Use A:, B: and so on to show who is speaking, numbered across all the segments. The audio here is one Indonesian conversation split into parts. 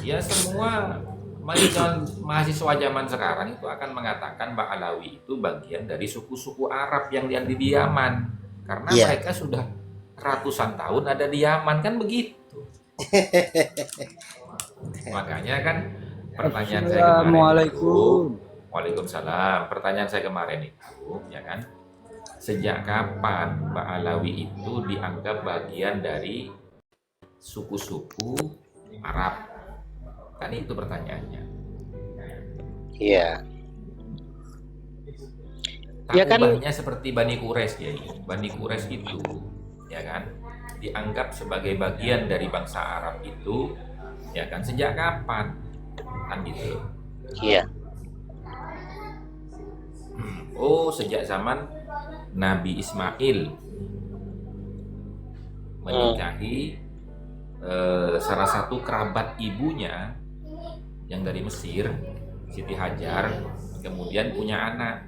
A: Ya semua mahasiswa zaman sekarang itu akan mengatakan Ba'alawi itu bagian dari suku-suku Arab yang ada di Yaman. Karena
B: Iya.
A: mereka sudah ratusan tahun ada di Yaman, kan begitu. Makanya kan pertanyaan saya kemarin itu,
C: Assalamualaikum.
A: Waalaikumsalam. Pertanyaan saya kemarin itu, ya kan, sejak kapan Ba'alawi itu dianggap bagian dari suku-suku Arab? Kan itu pertanyaannya.
B: Iya.
A: Tak
B: Ya kan,
A: ubahnya seperti Bani Quraisy ya. Bani Quraisy itu, ya kan, dianggap sebagai bagian dari bangsa Arab itu, ya kan, sejak kapan? Kan gitu.
B: iya.
A: Oh, sejak zaman Nabi Ismail menikahi salah satu kerabat ibunya yang dari Mesir, Siti Hajar, kemudian punya anak,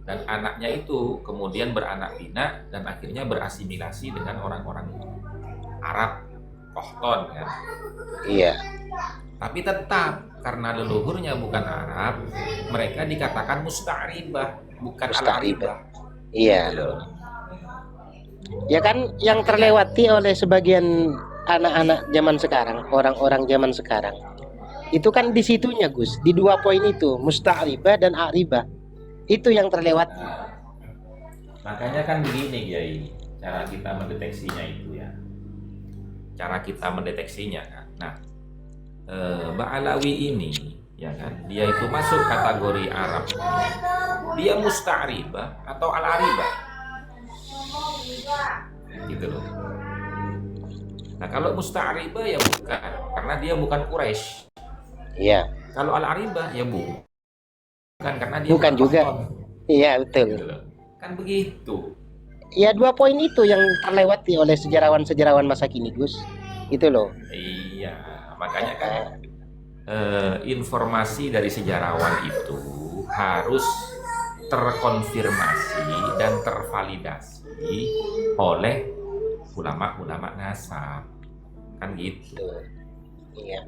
A: dan anaknya itu kemudian beranak pinak dan akhirnya berasimilasi dengan orang-orang Arab Kohton ya.
B: Iya.
A: Tapi tetap karena leluhurnya bukan Arab, mereka dikatakan musta'ribah, bukan
B: Musta'ribah.
A: al-aribah.
B: Iya.
A: Gitu loh.
B: Ya kan yang terlewati oleh sebagian anak-anak zaman sekarang, orang-orang zaman sekarang. Itu kan di situnya, Gus. Di 2 poin itu, musta'ribah dan a'ribah. Itu yang terlewati.
A: Makanya kan begini Kiai, cara kita mendeteksinya itu ya. Cara kita mendeteksinya kan. Nah, Ba'alawi ini ya kan, dia itu masuk kategori Arab. Dia musta'ribah atau al-aribah. Gitu loh. Nah, kalau musta'ribah ya bukan, karena dia bukan Quraisy.
B: Iya.
A: Kalau al-aribah ya bukan, karena dia
B: Bukan juga.
A: Kohton.
B: Iya, betul.
A: Gitu loh. Kan begitu.
B: Ya 2 poin itu yang terlewati oleh sejarawan-sejarawan masa kini, Gus. Itu loh.
A: Iya, makanya kan informasi dari sejarawan itu harus terkonfirmasi dan tervalidasi oleh ulama-ulama nasab, kan gitu.
B: Iya.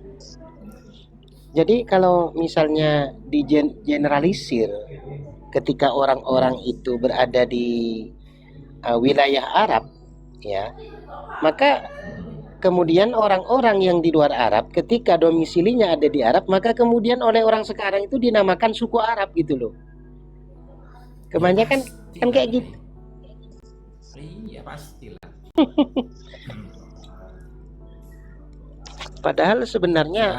B: Jadi kalau misalnya digeneralisir ketika orang-orang itu berada di wilayah Arab, ya, maka kemudian orang-orang yang di luar Arab ketika domisilinya ada di Arab, maka kemudian oleh orang sekarang itu dinamakan suku Arab gitu loh. Kebanyakan kan kayak gitu.
A: Iya pastilah.
B: Padahal sebenarnya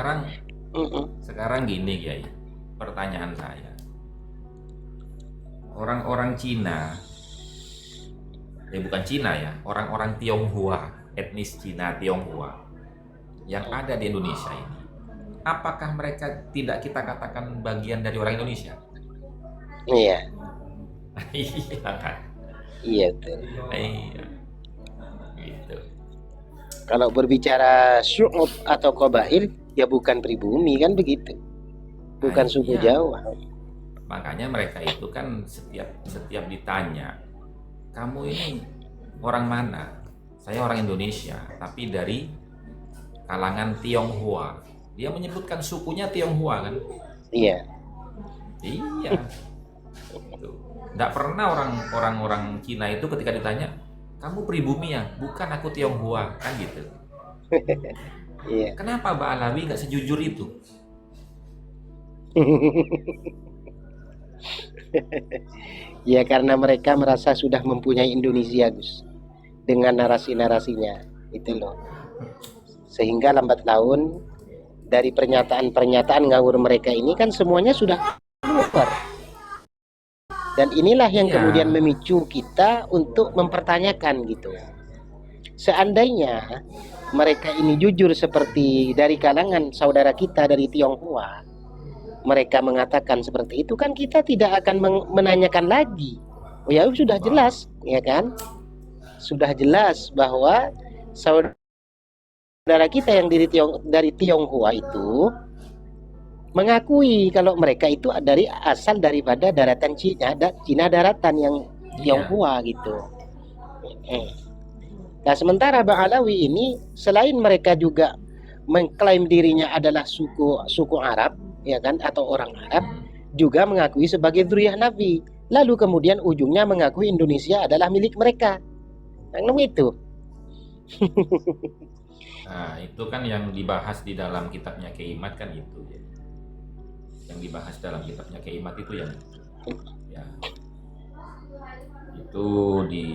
A: Sekarang gini Kiai, pertanyaan saya, orang-orang Cina, bukan Cina ya, orang-orang Tionghoa, etnis Cina Tionghoa yang ada di Indonesia ini, apakah mereka tidak kita katakan bagian dari orang Indonesia?
B: Iya.
A: Iya kan?
B: Iya betul.
A: Iya. Gitu.
B: Kalau berbicara syu'ub atau qabail, ya bukan pribumi kan begitu. Bukan suku
A: Iya.
B: Jawa.
A: Makanya mereka itu kan setiap ditanya, kamu ini orang mana? Saya orang Indonesia, tapi dari kalangan Tionghoa. Dia menyebutkan sukunya Tionghoa kan?
B: Iya.
A: Iya. Nggak pernah orang-orang Cina itu ketika ditanya, kamu pribumi ya? Bukan, aku Tionghoa, kan gitu.
B: Iya.
A: Kenapa Ba'alawi nggak sejujur itu?
B: Ya karena mereka merasa sudah mempunyai Indonesia, Gus, dengan narasi-narasinya itu loh. Sehingga lambat laun dari pernyataan-pernyataan ngawur mereka ini kan semuanya sudah keluar. Dan inilah yang
A: Iya.
B: kemudian memicu kita untuk mempertanyakan gitu. Seandainya mereka ini jujur seperti dari kalangan saudara kita dari Tionghoa, mereka mengatakan seperti itu, kan kita tidak akan menanyakan lagi. Oh ya sudah jelas, ya kan? Sudah jelas bahwa saudara kita yang dari Tionghoa itu mengakui kalau mereka itu asal daripada daratan Cina daratan yang Tionghoa gitu. Nah sementara Ba'alawi ini selain mereka juga mengklaim dirinya adalah suku Arab, ya kan, atau orang Arab, juga mengakui sebagai dzurriyyah Nabi. Lalu kemudian ujungnya mengakui Indonesia adalah milik mereka. Nah, itu.
A: Nah, itu kan yang dibahas di dalam kitabnya Keimat kan itu ya. Yang dibahas dalam kitabnya Keimat itu yang ya. Itu di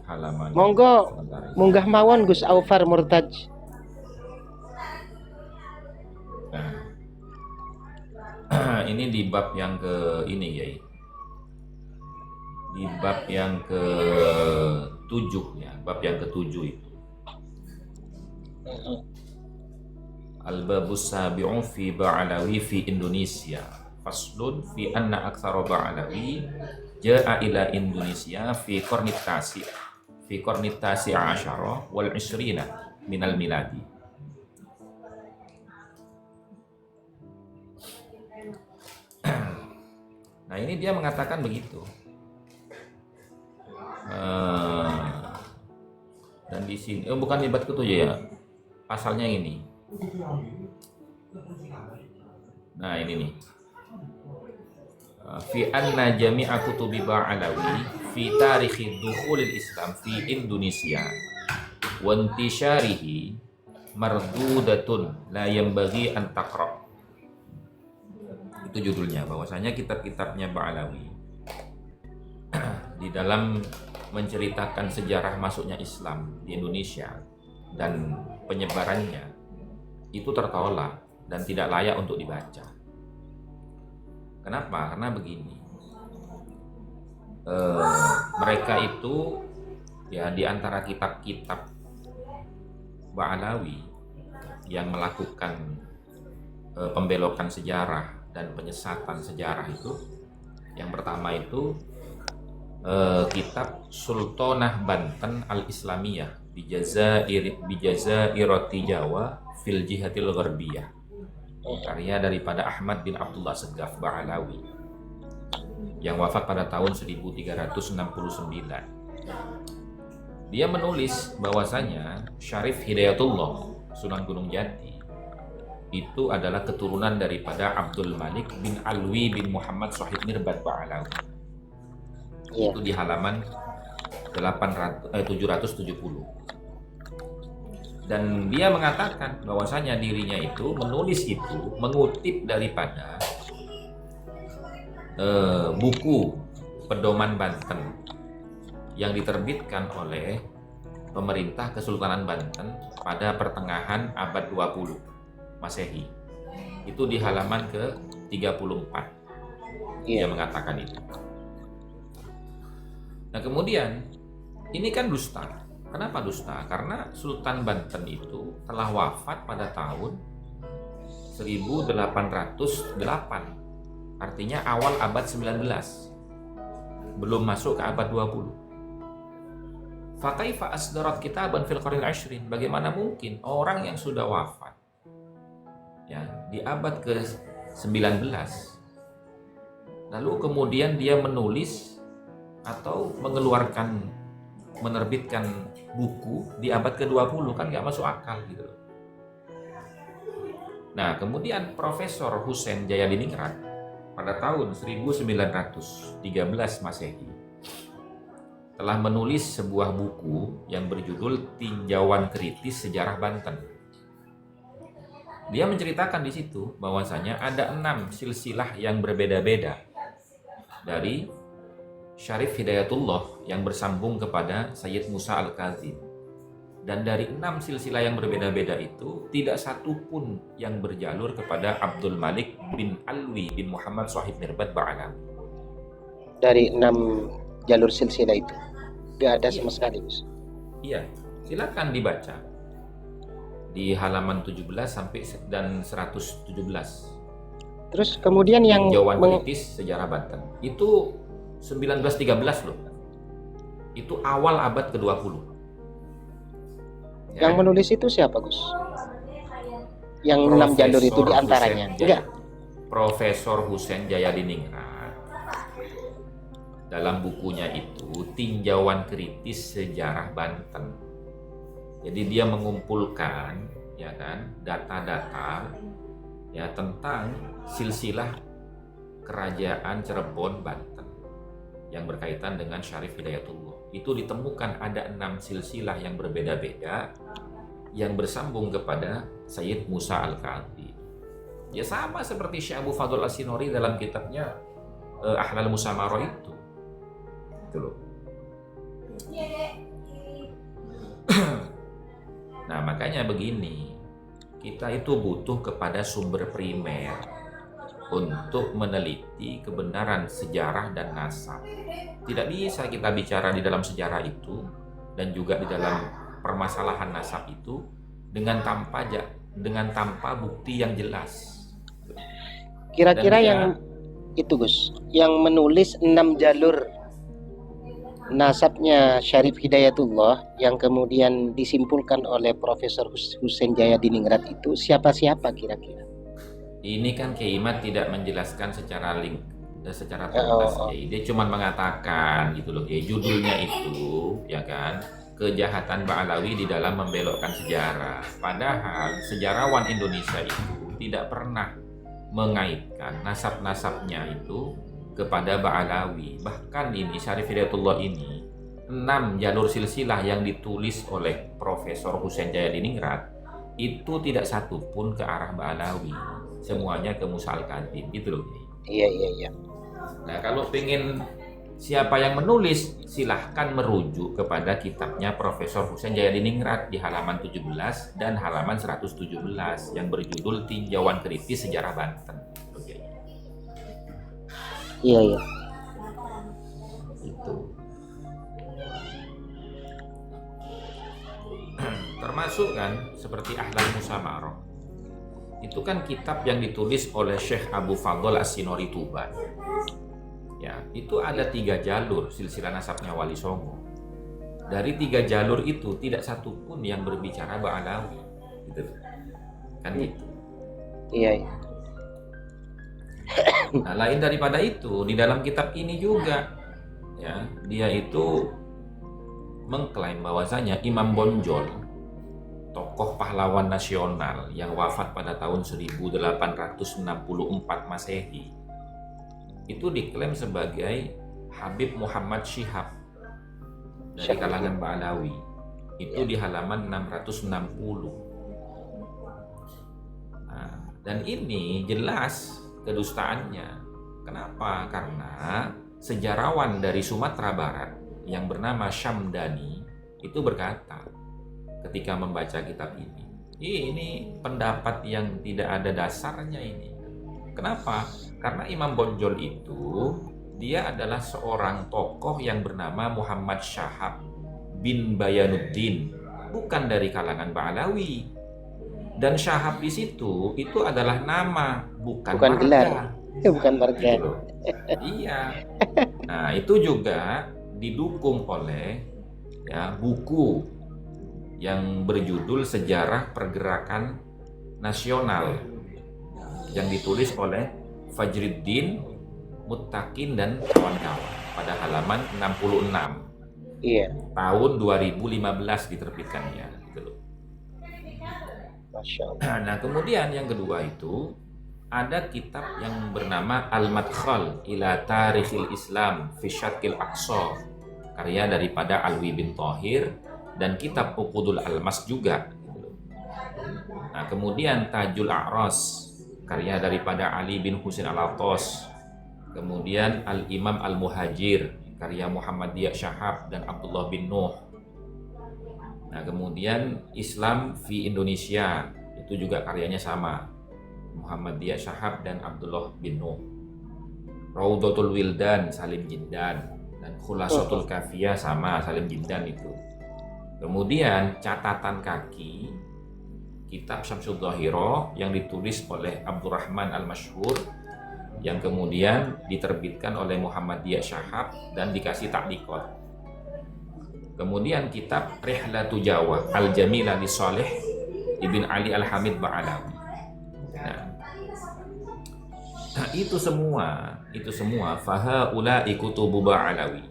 A: halaman
B: Monggo
A: sebentar ya.
B: munggah mawon Gus Aufar Murtaj.
A: Nah, ini di bab yang ke ini ya. Di bab yang ke-7 ya, bab yang ke-7 itu. Al-babus sabi'u fi Ba'alawi fi Indonesia. Faslun fi anna aktsara Ba'alawi ja'a ila Indonesia fi qarnitasi asyara wal 20 minal miladi. Nah, ini dia mengatakan begitu. Dan di sini bukan di bab ke-7 ya. Pasalnya ini. Nah, ini nih. Fi anna jami'a kutubi Ba'alawi fi tarikhi dukhulil Islam fi Indonesia wa intisyarihi mardudatun la yanbaghi an taqra. Itu judulnya, bahwasanya kitab-kitabnya Ba'alawi di dalam menceritakan sejarah masuknya Islam di Indonesia dan penyebarannya itu tertolak dan tidak layak untuk dibaca. Kenapa? Karena begini, mereka itu ya di antara kitab-kitab Ba'alawi yang melakukan pembelokan sejarah dan penyesatan sejarah itu, yang pertama itu kitab Sultanah Banten Al-Islamiyah Bijazairati Jawa fil Jihatil Gharbiyah, karya daripada Ahmad bin Abdullah Segaf Ba'alawi yang wafat pada tahun 1369. Dia menulis bahwasanya Syarif Hidayatullah Sunan Gunung Jati itu adalah keturunan daripada Abdul Malik bin Alwi bin Muhammad Shahid Mirbad Ba'alawi. Itu di halaman 770. Dan dia mengatakan bahwasanya dirinya itu menulis itu mengutip daripada buku Pedoman Banten yang diterbitkan oleh pemerintah Kesultanan Banten pada pertengahan abad 20 Masehi. Itu di halaman ke-34. Dia mengatakan itu. Nah, kemudian ini kan dusta. Kenapa dusta? Karena Sultan Banten itu telah wafat pada tahun 1808. Artinya awal abad 19. Belum masuk ke abad 20. Fakaifa asdarat kitaban fil qarnil 20. Bagaimana mungkin orang yang sudah wafat ya di abad ke-19 lalu kemudian dia menulis atau menerbitkan buku di abad ke-20, kan nggak masuk akal gitu. Nah, kemudian Profesor Husain Jayadiningrat pada tahun 1913 Masehi telah menulis sebuah buku yang berjudul Tinjauan Kritis Sejarah Banten. Dia menceritakan di situ bahwasanya ada 6 silsilah yang berbeda-beda dari Syarif Hidayatullah yang bersambung kepada Sayyid Musa Al-Kazim. Dan dari 6 silsilah yang berbeda-beda itu tidak satu pun yang berjalur kepada Abdul Malik bin Alwi bin Muhammad Shahid Mirbad Ba'alawi.
B: Dari 6 jalur silsilah itu gak ada sama sekali, Gus.
A: Iya, silakan dibaca di halaman 17 sampai dan 117.
B: Terus kemudian yang
A: Tinjauan Kritis Sejarah Banten itu 1913 loh. Itu awal abad ke-20.
B: Yang menulis itu siapa, Gus? Yang 6 jalur itu diantaranya? Enggak.
A: Profesor Husain Jayadiningrat dalam bukunya itu Tinjauan Kritis Sejarah Banten. Jadi dia mengumpulkan ya kan, data-data ya tentang silsilah kerajaan Cirebon, Banten yang berkaitan dengan Syarif Hidayatullah. Itu ditemukan ada 6 silsilah yang berbeda-beda yang bersambung kepada Sayyid Musa Al-Kadhi. Ya sama seperti Syekh Abu Fadl As-Sinori dalam kitabnya Ahlal Musamarah itu loh. Nah makanya begini, kita itu butuh kepada sumber primer untuk meneliti kebenaran sejarah dan nasab. Tidak bisa kita bicara di dalam sejarah itu dan juga di dalam permasalahan nasab itu dengan tanpa bukti yang jelas.
B: Kira-kira
A: Dan
B: yang itu Gus, yang menulis 6 jalur nasabnya Syarif Hidayatullah yang kemudian disimpulkan oleh Profesor Husain Jayadiningrat itu siapa-siapa kira-kira?
A: ini kan Kiai Imad tidak menjelaskan secara tuntas, dia cuma mengatakan gitu loh, judulnya itu ya kan, kejahatan Ba'alawi di dalam membelokkan sejarah. Padahal sejarawan Indonesia itu tidak pernah mengaitkan nasab-nasabnya itu kepada Ba'alawi. Bahkan ini Syarif Hidayatullah ini 6 jalur silsilah yang ditulis oleh Profesor Husain Jayadiningrat itu tidak satu pun ke arah Ba'alawi, semuanya ke Musa Al-Kadhi gitu loh.
B: Iya.
A: Nah kalau pengen siapa yang menulis, silahkan merujuk kepada kitabnya Profesor Husain Jayadiningrat di halaman 17 dan halaman 117 yang berjudul Tinjauan Kritis Sejarah Banten. Oke.
B: Iya.
A: Itu. Termasuk kan seperti Ahlal Musamarah. Itu kan kitab yang ditulis oleh Syekh Abu Fadl As-Sinori Tuban. Ya, itu ada 3 jalur silsilah nasabnya Wali Songo. Dari 3 jalur itu tidak satu pun yang berbicara Ba'alawi, gitu. Kan gitu.
B: Iya.
A: Nah, lain daripada itu, di dalam kitab ini juga, ya, dia itu mengklaim bahwasanya Imam Bonjol, tokoh pahlawan nasional yang wafat pada tahun 1864 Masehi, itu diklaim sebagai Habib Muhammad Syihab dari kalangan Ba'alawi. Itu di halaman 660. Nah, dan ini jelas kedustaannya. Kenapa? Karena sejarawan dari Sumatera Barat yang bernama Syamdani itu berkata ketika membaca kitab ini pendapat yang tidak ada dasarnya ini. Kenapa? Karena Imam Bonjol itu dia adalah seorang tokoh yang bernama Muhammad Syahab bin Bayanuddin, bukan dari kalangan Ba'alawi. Dan Syahab di situ itu adalah nama, bukan marga.
B: Gelar. Bukan marga.
A: Gitu. Iya. Nah, itu juga didukung oleh buku yang berjudul Sejarah Pergerakan Nasional yang ditulis oleh Fajruddin Muttaqin dan kawan-kawan pada halaman 66.
B: Iya.
A: Tahun 2015 diterbitkannya. Gitu.
B: Masya Allah.
A: Nah, kemudian yang kedua itu ada kitab yang bernama Al-Madkhal ila Tarikhil Islam fi Syarqil Aqsa, karya daripada Alwi bin Thahir, dan kitab Uqudul Almas juga. Nah, kemudian Tajul A'ras, karya daripada Ali bin Husain Al-Attas. Kemudian Al-Imam Al-Muhajir, karya Muhammadiyah Syahab dan Abdullah bin Nuh. Nah, kemudian Islam fi Indonesia, itu juga karyanya sama, Muhammadiyah Syahab dan Abdullah bin Nuh. Raudatul Wildan, Salim Jindan, dan Khulasatul Kafiyah sama Salim Jindan itu. Kemudian catatan kaki kitab Syamsul Dhahirah yang ditulis oleh Abdurrahman Al-Masyhur, yang kemudian diterbitkan oleh Muhammadiyah Syahab dan dikasih takdiqat. Kemudian kitab Rihlatu Jawa Al-Jamilah li Saleh Ibn Ali Al-Hamid Ba'alawi. Nah, itu semua fahaula'i kutubu Ba'alawi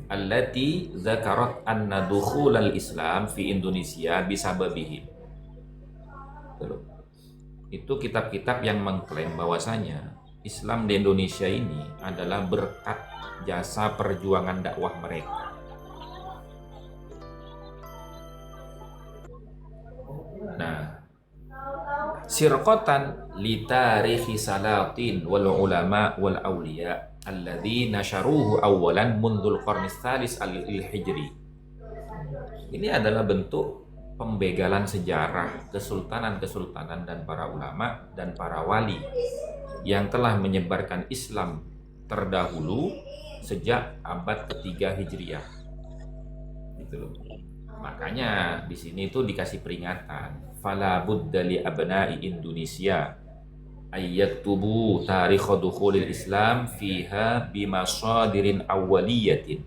A: allati zakarat anna dukhul al-Islam fi Indonesia bisababihim. Gitu loh. Itu kitab-kitab yang mengklaim bahwasanya Islam di Indonesia ini adalah berkat jasa perjuangan dakwah mereka. Nah, sirqatan li tarikhi salatin wal ulama wal awliya alladzi nasharuhu awalan mundul qarnis tsalis al-hijri. Ini adalah bentuk pembegalan sejarah kesultanan-kesultanan dan para ulama dan para wali yang telah menyebarkan Islam terdahulu sejak abad ketiga Hijriah. Gitu loh. Makanya di sini tuh dikasih peringatan, fala budda li abna'i Indonesia ayyaktubu tarikh dukhulil Islam fiha bimasadirin awwaliyatin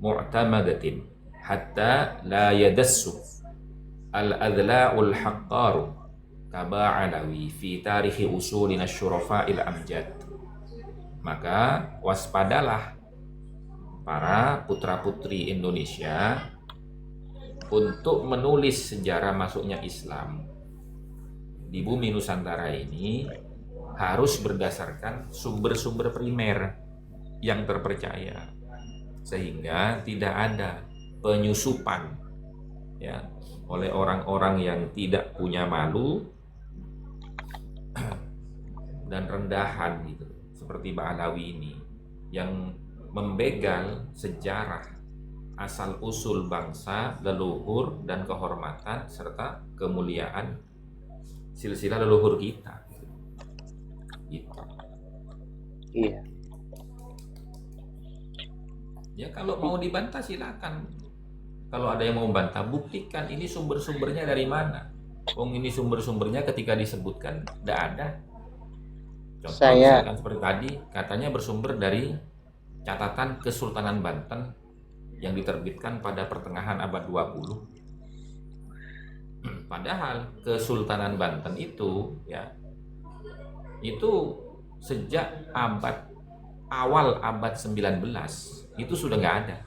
A: mu'tamadatin hatta la yadassu al-adla'ul haqqaru kaba'alawi fi tarikhi usulina syurafa'il amjad. Maka waspadalah para putra-putri Indonesia untuk menulis sejarah masuknya Islam di bumi Nusantara ini harus berdasarkan sumber-sumber primer yang terpercaya, sehingga tidak ada penyusupan ya oleh orang-orang yang tidak punya malu dan rendahan gitu, seperti Ba'alawi ini yang membegal sejarah asal usul bangsa, leluhur dan kehormatan serta kemuliaan silsilah leluhur kita. Gitu.
B: Iya.
A: Ya kalau mau dibantah silakan. Kalau ada yang mau membantah, buktikan ini sumber-sumbernya dari mana. Ini sumber-sumbernya ketika disebutkan tidak ada. Contoh misalkan seperti tadi, katanya bersumber dari catatan Kesultanan Banten yang diterbitkan pada pertengahan abad 20. Padahal Kesultanan Banten itu ya itu sejak awal abad 19 itu sudah nggak ada.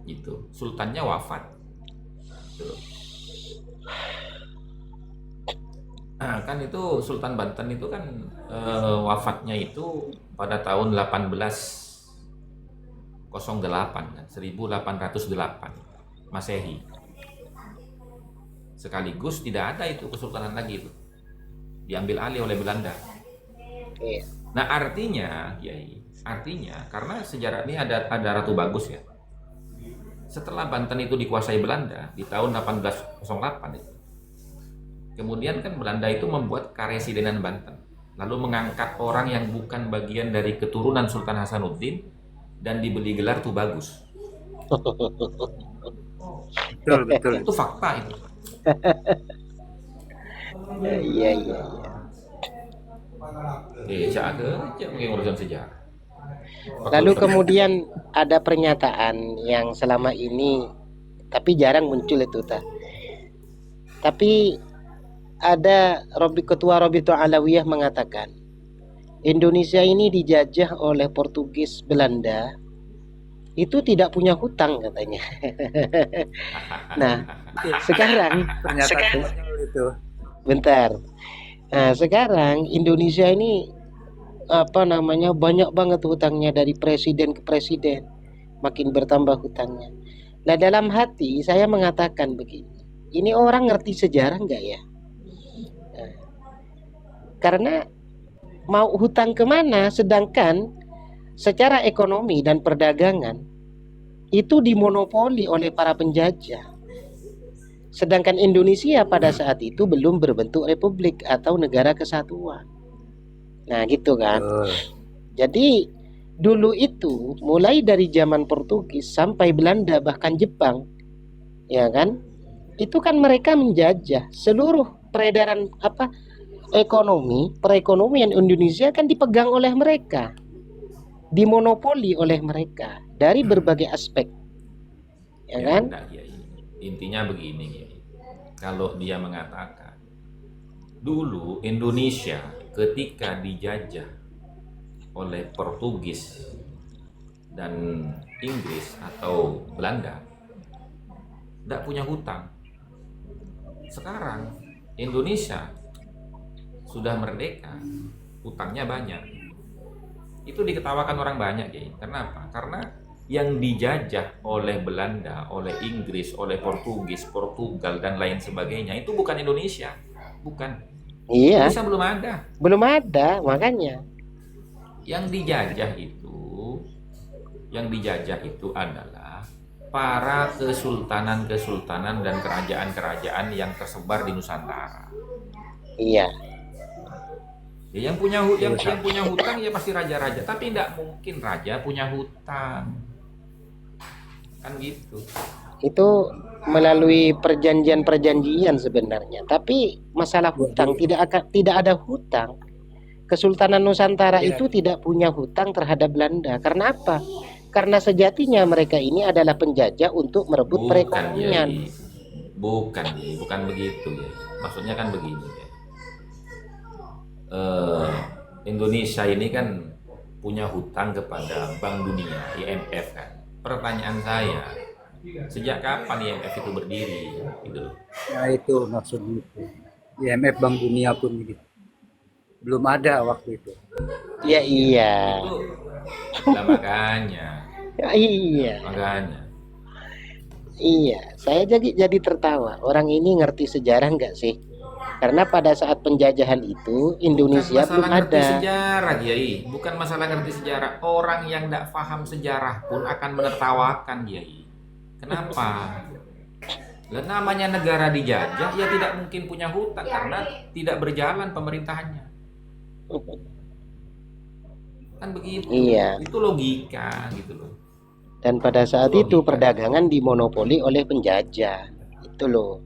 A: Gitu. Sultannya wafat. Gitu. Nah, kan itu Sultan Banten itu kan wafatnya itu pada tahun 1808 kan, 1808 Masehi. Sekaligus tidak ada itu kesultanan lagi itu. Diambil alih oleh Belanda. Nah, artinya karena sejarah ini ada Ratu Bagus ya. Setelah Banten itu dikuasai Belanda di tahun 1808 itu. Kemudian kan Belanda itu membuat Karesidenan Banten, lalu mengangkat orang yang bukan bagian dari keturunan Sultan Hasanuddin dan diberi gelar Tubagus. Betul. Itu fakta itu.
B: Iya.
A: Jaga aja mungkin urusan sejarah.
B: Lalu kemudian ada pernyataan yang selama ini tapi jarang muncul itu tapi ada Ketua Rabithah Alawiyah mengatakan Indonesia ini dijajah oleh Portugis Belanda itu tidak punya hutang katanya. Nah, sekarang
C: itu.
B: Bentar. Nah, sekarang Indonesia ini banyak banget hutangnya dari presiden ke presiden, makin bertambah hutangnya. Nah, dalam hati saya mengatakan begini, ini orang ngerti sejarah enggak ya? Nah, karena mau hutang kemana, sedangkan secara ekonomi dan perdagangan itu dimonopoli oleh para penjajah. Sedangkan Indonesia pada saat itu belum berbentuk republik atau negara kesatuan. Nah, gitu kan. Jadi dulu itu mulai dari zaman Portugis sampai Belanda bahkan Jepang, ya kan? Itu kan mereka menjajah seluruh peredaran perekonomian Indonesia kan dipegang oleh mereka, dimonopoli oleh mereka dari berbagai aspek, ya kan?
A: Intinya begini, kalau dia mengatakan dulu Indonesia ketika dijajah oleh Portugis dan Inggris atau Belanda tidak punya hutang. Sekarang Indonesia sudah merdeka, hutangnya banyak. Itu diketawakan orang banyak, ya. Kenapa? Karena yang dijajah oleh Belanda, oleh Inggris, oleh Portugis, Portugal dan lain sebagainya itu bukan Indonesia, bukan.
B: Iya,
A: Indonesia belum ada.
B: belum ada, makanya.
A: Yang dijajah itu adalah para kesultanan-kesultanan dan kerajaan-kerajaan yang tersebar di Nusantara.
B: Iya,
A: Ya, yang punya hutang ya pasti raja-raja, tapi tidak mungkin raja punya hutang. Kan gitu.
B: itu melalui perjanjian-perjanjian sebenarnya. Tapi masalah hutang tidak ada hutang. Kesultanan Nusantara
C: Iya,
B: itu tidak punya hutang terhadap Belanda. Karena apa? Karena sejatinya mereka ini adalah penjajah untuk merebut
A: Bukan,
B: perekonomian.
A: Yai. Bukan begitu, ya. Maksudnya kan begini, ya. Indonesia ini kan punya hutang kepada Bank Dunia, IMF kan. Pertanyaan saya, sejak kapan IMF itu berdiri? Gitu loh.
C: nah itu maksudnya itu. IMF Bank Dunia pun gitu. Belum ada waktu itu.
B: Ya iya.
A: Itu lah makanya.
B: Ya, iya. Iya, saya jadi tertawa. Orang ini ngerti sejarah nggak sih? Karena pada saat penjajahan itu Indonesia belum
A: ngerti
B: ada.
A: sejarah, Kiai. Bukan masalah ngerti sejarah. Orang yang tidak paham sejarah pun akan menertawakan, Kiai. Kenapa? Lah namanya negara dijajah, ya tidak mungkin punya hutang karena tidak berjalan pemerintahannya. Kan begitu.
B: Iya.
A: Itu logika gitu loh.
B: Dan pada saat
A: Itu
B: itu
A: logika.
B: perdagangan dimonopoli oleh penjajah. Itu loh.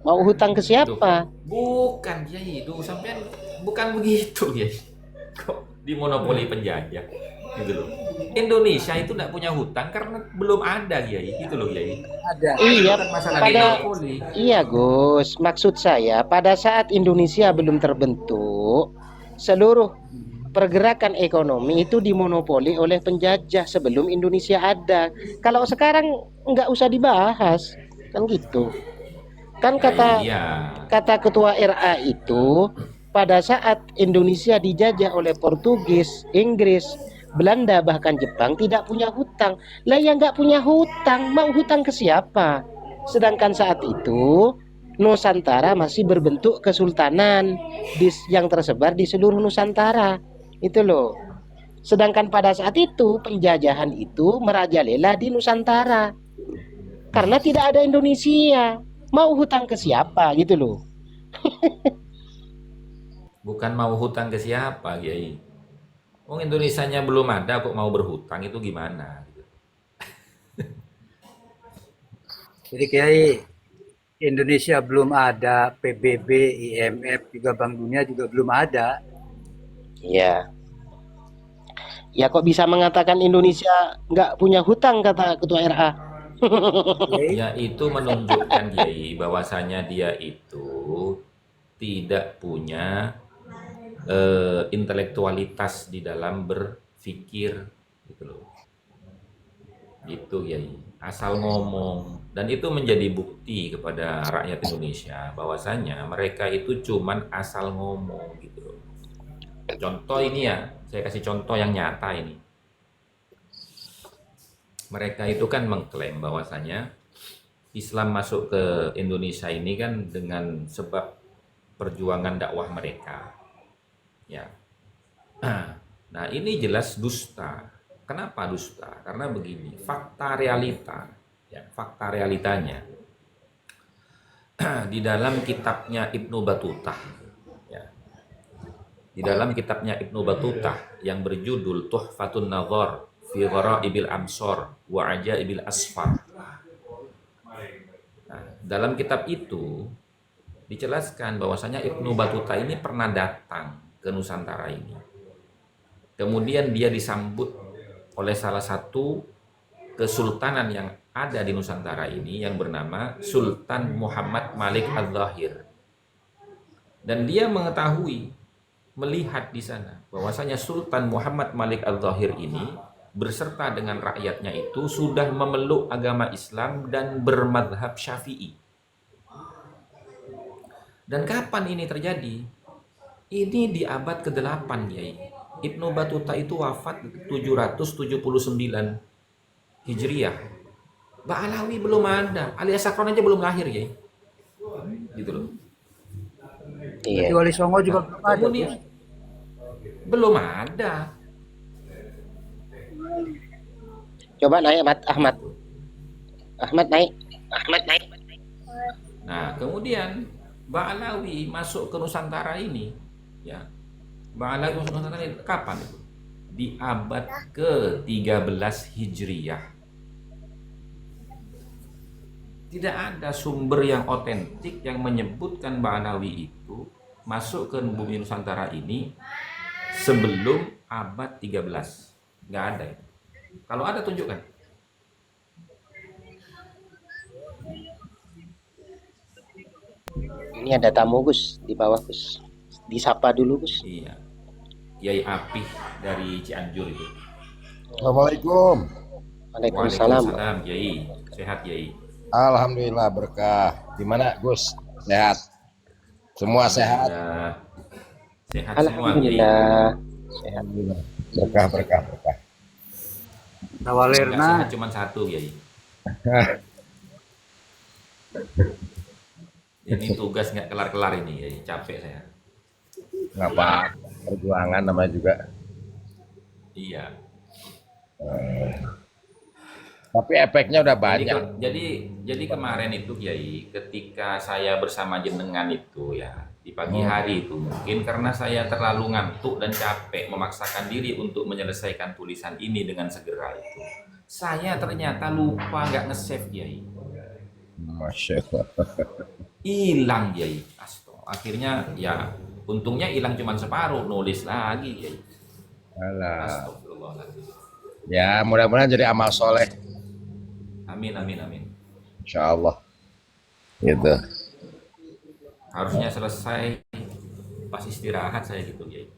B: Mau hutang ke siapa?
A: Bukan, Kiai. Sampean bukan begitu, Kiai. Kok dimonopoli penjajah? Gitu loh. Indonesia itu tidak punya hutang karena belum ada, Kiai. Gitu loh, Kiai.
C: Ada.
B: Iya,
A: Bukan masalah
B: pada
A: monopoli.
B: iya Gus. Maksud saya pada saat Indonesia belum terbentuk, seluruh pergerakan ekonomi itu dimonopoli oleh penjajah sebelum Indonesia ada. Kalau sekarang nggak usah dibahas, kan gitu. Kan
A: Iya.
B: kata ketua RA itu pada saat Indonesia dijajah oleh Portugis, Inggris, Belanda bahkan Jepang tidak punya hutang. Lah yang nggak punya hutang mau hutang ke siapa? Sedangkan saat itu Nusantara masih berbentuk kesultanan yang tersebar di seluruh Nusantara. Itu loh. Sedangkan pada saat itu penjajahan itu merajalela di Nusantara. Karena tidak ada Indonesia. Mau hutang ke siapa gitu loh.
A: Bukan mau hutang ke siapa, Kiai. Oh, Indonesianya belum ada kok mau berhutang, itu gimana?
C: Jadi Kiai, Indonesia belum ada, PBB, IMF, juga Bank Dunia juga belum ada.
B: Iya. Ya kok bisa mengatakan Indonesia nggak punya hutang kata ketua RA.
C: Kiai,
A: Ya itu menunjukkan, Kiai, bahwasanya dia itu tidak punya intelektualitas di dalam berpikir, gitu loh. Gitu, Kiai. Asal ngomong, dan itu menjadi bukti kepada rakyat Indonesia bahwasanya mereka itu cuman asal ngomong, gitu loh. Contoh ini ya, saya kasih contoh yang nyata ini. Mereka itu kan mengklaim bahwasanya Islam masuk ke Indonesia ini kan dengan sebab perjuangan dakwah mereka. Ya. Nah, ini jelas dusta. Kenapa dusta? Karena begini, fakta realitanya di dalam kitabnya Ibnu Batutah, ya. Di dalam kitabnya Ibnu Batutah yang berjudul Tuhfatun Nazar fi Ghara'ibil Amsar wa Ajaibil Asfar. Nah, dalam kitab itu dijelaskan bahwasanya Ibnu Battuta ini pernah datang ke Nusantara ini. Kemudian dia disambut oleh salah satu kesultanan yang ada di Nusantara ini yang bernama Sultan Muhammad Malik Al-Zahir. Dan dia melihat di sana bahwasanya Sultan Muhammad Malik Al-Zahir ini berserta dengan rakyatnya itu sudah memeluk agama Islam dan bermadhab Syafi'i. Dan kapan ini terjadi? Ini di abad ke-8, Kiai. Ibnu Batuta itu wafat 779 Hijriah. Ba'alawi belum ada, alias Sakron aja belum lahir, Kiai. Gitu loh.
B: Iya.
C: Berarti Wali Songo juga belum ada.
A: Kemudian belum ada.
B: Coba naik Ahmad. Ahmad naik. Ahmad naik.
A: Nah, kemudian Ba'alawi masuk ke Nusantara ini, ya. Ba'alawi masuk ke Nusantara ini kapan itu? Di abad ke-13 Hijriah. Tidak ada sumber yang otentik yang menyebutkan Ba'alawi itu masuk ke bumi Nusantara ini sebelum abad 13. Nggak ada itu. Kalau ada tunjukkan.
B: Ini ada tamu Gus di bawah Gus. Disapa dulu Gus.
A: Iya. Kiai Apih dari Cianjur itu.
D: Assalamualaikum.
B: Waalaikumsalam.
A: Waalaikumsalam, Kiai. Sehat, Kiai.
D: Alhamdulillah berkah. Gimana Gus? Sehat? Semua sehat?
A: Alhamdulillah. Sehat semua, Kiai.
B: Alhamdulillah. Sehat.
D: Alhamdulillah. Berkah, berkah, berkah.
A: Nggak
C: Tawalerna.
A: sehat cuma satu, Kiai. Ini tugas nggak kelar-kelar ini, Kiai. Capek saya.
D: Ngapa? Perjuangan namanya juga.
A: Iya.
D: Tapi efeknya udah
A: Jadi,
D: banyak.
A: jadi kemarin itu, Kiai, ketika saya bersama jenengan itu ya di pagi hari itu, mungkin karena saya terlalu ngantuk dan capek memaksakan diri untuk menyelesaikan tulisan ini dengan segera itu, saya ternyata lupa nggak nge-save, Kiai.
D: Masya Allah.
A: Hilang, Kiai. Akhirnya ya untungnya hilang cuma separuh, nulis lagi, Kiai.
D: Alah.
A: Astagfirullahaladzim.
D: Ya mudah-mudahan jadi amal soleh.
A: Amin, amin, amin.
D: Insya Allah. Gitu.
A: Harusnya selesai pas istirahat saya gitu, Kiai.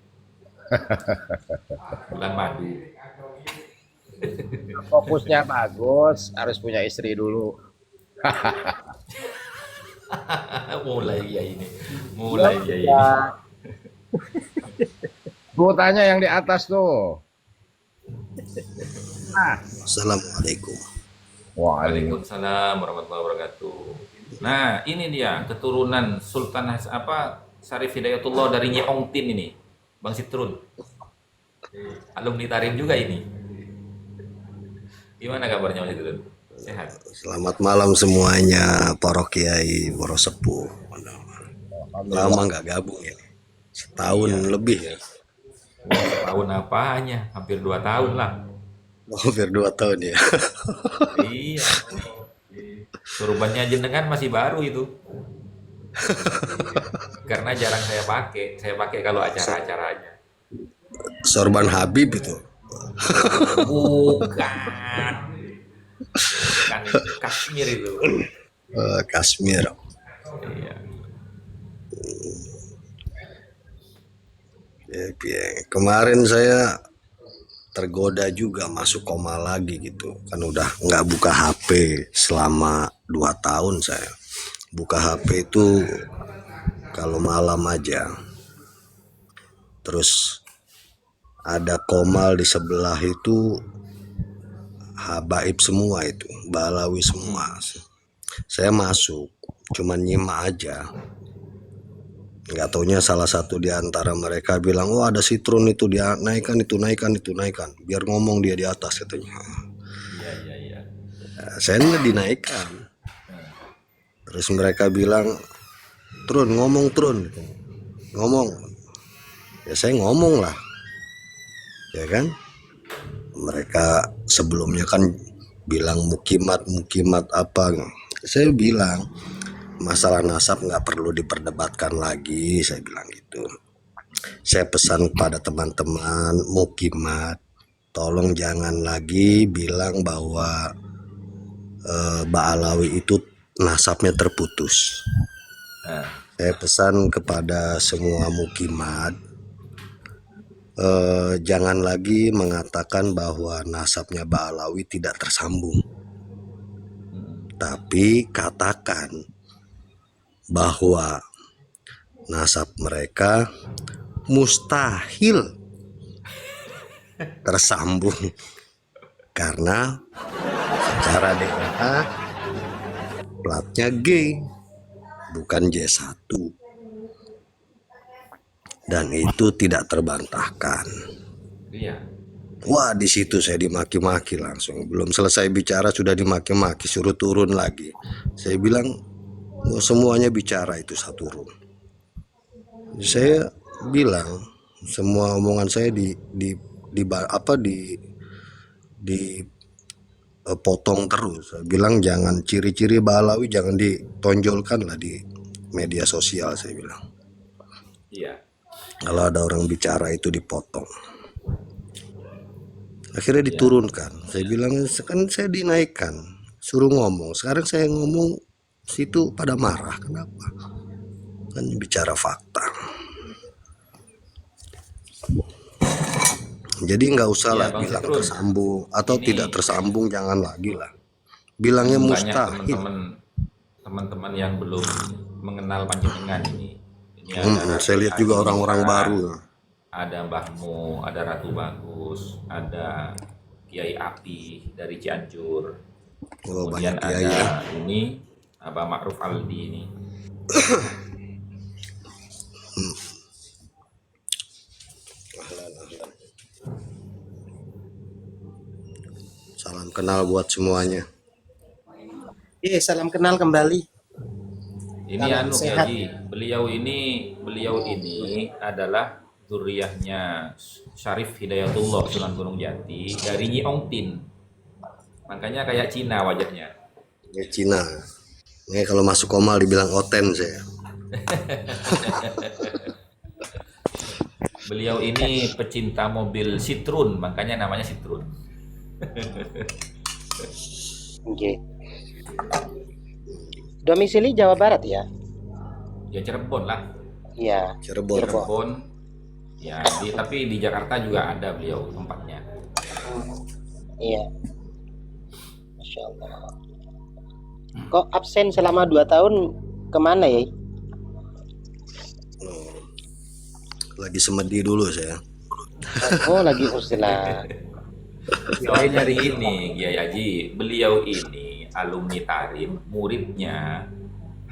A: Bulan madu.
D: Fokusnya bagus. Harus punya istri dulu.
A: Mulai ya ini. Mulai ya ini.
D: Gue tanya yang di atas tuh.
E: Assalamualaikum.
A: Waalaikumsalam warahmatullahi wabarakatuh. Nah, ini dia keturunan Sultan Syarif Hidayatullah dari Nyi Ong Tin ini. Bang Sitrun. Alumni Tarim juga ini. Gimana kabarnya Bang Sitrun? Sehat.
E: Selamat malam semuanya, para kiai, para sepuh. Lama nggak gabung ya, setahun lebih ya.
A: Tahun apanya? Hampir 2 tahun lah.
E: Hampir 2 tahun ya.
A: Iya. Surbannya jenengan masih baru itu. Karena jarang saya pakai. Saya pakai kalau acara-acaranya.
E: Sorban Habib itu.
A: Bukan. Bukan itu. Kashmir itu.
E: Kashmir.
A: Iya.
E: Kemarin saya tergoda juga masuk koma lagi gitu. Kan udah nggak buka HP selama 2 tahun saya. Buka HP itu kalau malam aja. Terus ada komal di sebelah itu habaib semua itu, balawi semua. Saya masuk, cuman nyimak aja. Nggak taunya salah satu di antara mereka bilang, oh ada Sitrun itu, dia naikkan itu, naikkan itu, naikkan. Biar ngomong dia di atas katanya.
A: Iya, iya, iya.
E: Saya dinaikkan. Terus mereka bilang, Trun ngomong Trun, ngomong. Ya saya ngomong lah, ya kan. Mereka sebelumnya kan bilang mukimat apa. Saya bilang masalah nasab nggak perlu diperdebatkan lagi, saya bilang gitu. Saya pesan kepada teman-teman mukimat, tolong jangan lagi bilang bahwa Ba'alawi itu nasabnya terputus. Saya pesan kepada semua mukimat, jangan lagi mengatakan bahwa nasabnya Ba'alawi tidak tersambung, tapi katakan bahwa nasab mereka mustahil tersambung karena secara DNA platnya G bukan J1 dan itu tidak terbantahkan.
A: Iya.
E: Wah, di situ saya dimaki-maki langsung. Belum selesai bicara sudah dimaki-maki, suruh turun lagi. Saya bilang, "Oh, semuanya bicara itu satu room." Saya bilang semua omongan saya potong terus. Saya bilang jangan ciri-ciri Balawi jangan ditonjolkan lah di media sosial, saya bilang.
A: Iya.
E: Kalau ada orang bicara itu dipotong. Akhirnya diturunkan. Saya bilang kan saya dinaikkan, suruh ngomong. Sekarang saya ngomong situ pada marah. Kenapa? Kan bicara fakta. Jadi nggak usah lah
A: Bang
E: bilang
A: Sitrun,
E: tersambung atau
A: ini
E: tidak tersambung, jangan lagi lah. Bilangnya
A: banyak
E: mustahil.
A: teman-teman yang belum mengenal panjenengan ini. Ini ada
E: Saya lihat juga orang-orang baru.
A: ada Mbahmu, ada Ratu Bagus, ada Kiai Api dari Cianjur.
E: Oh,
A: Kemudian
E: banyak kiai ya.
A: ada ini Abah Ma'ruf Aldi ini.
E: Salam kenal buat semuanya.
B: Salam kenal kembali.
A: Ini
B: Salam
A: anu
B: sehat.
A: Kiai, beliau ini adalah zuriyahnya Syarif Hidayatullah Sunan Gunung Jati dari Nyi Ong Tin. Makanya kayak Cina wajahnya.
E: Ya Cina. Ini kalau masuk Komal dibilang Oten saya.
A: Beliau ini pecinta mobil Citroen, makanya namanya Citroen.
B: Oke. Domisili Jawa Barat ya?
A: Ya Cirebon lah,
B: Iya.
E: Cirebon.
A: Cirebon. Ya, tapi di Jakarta juga ada beliau tempatnya.
B: Iya. Masya Allah. Kok absen selama 2 tahun kemana ya?
E: Lagi semedi dulu saya.
B: Oh, lagi uzlah.
A: Selain dari ini, Kiai Haji, beliau ini alumni Tarim, muridnya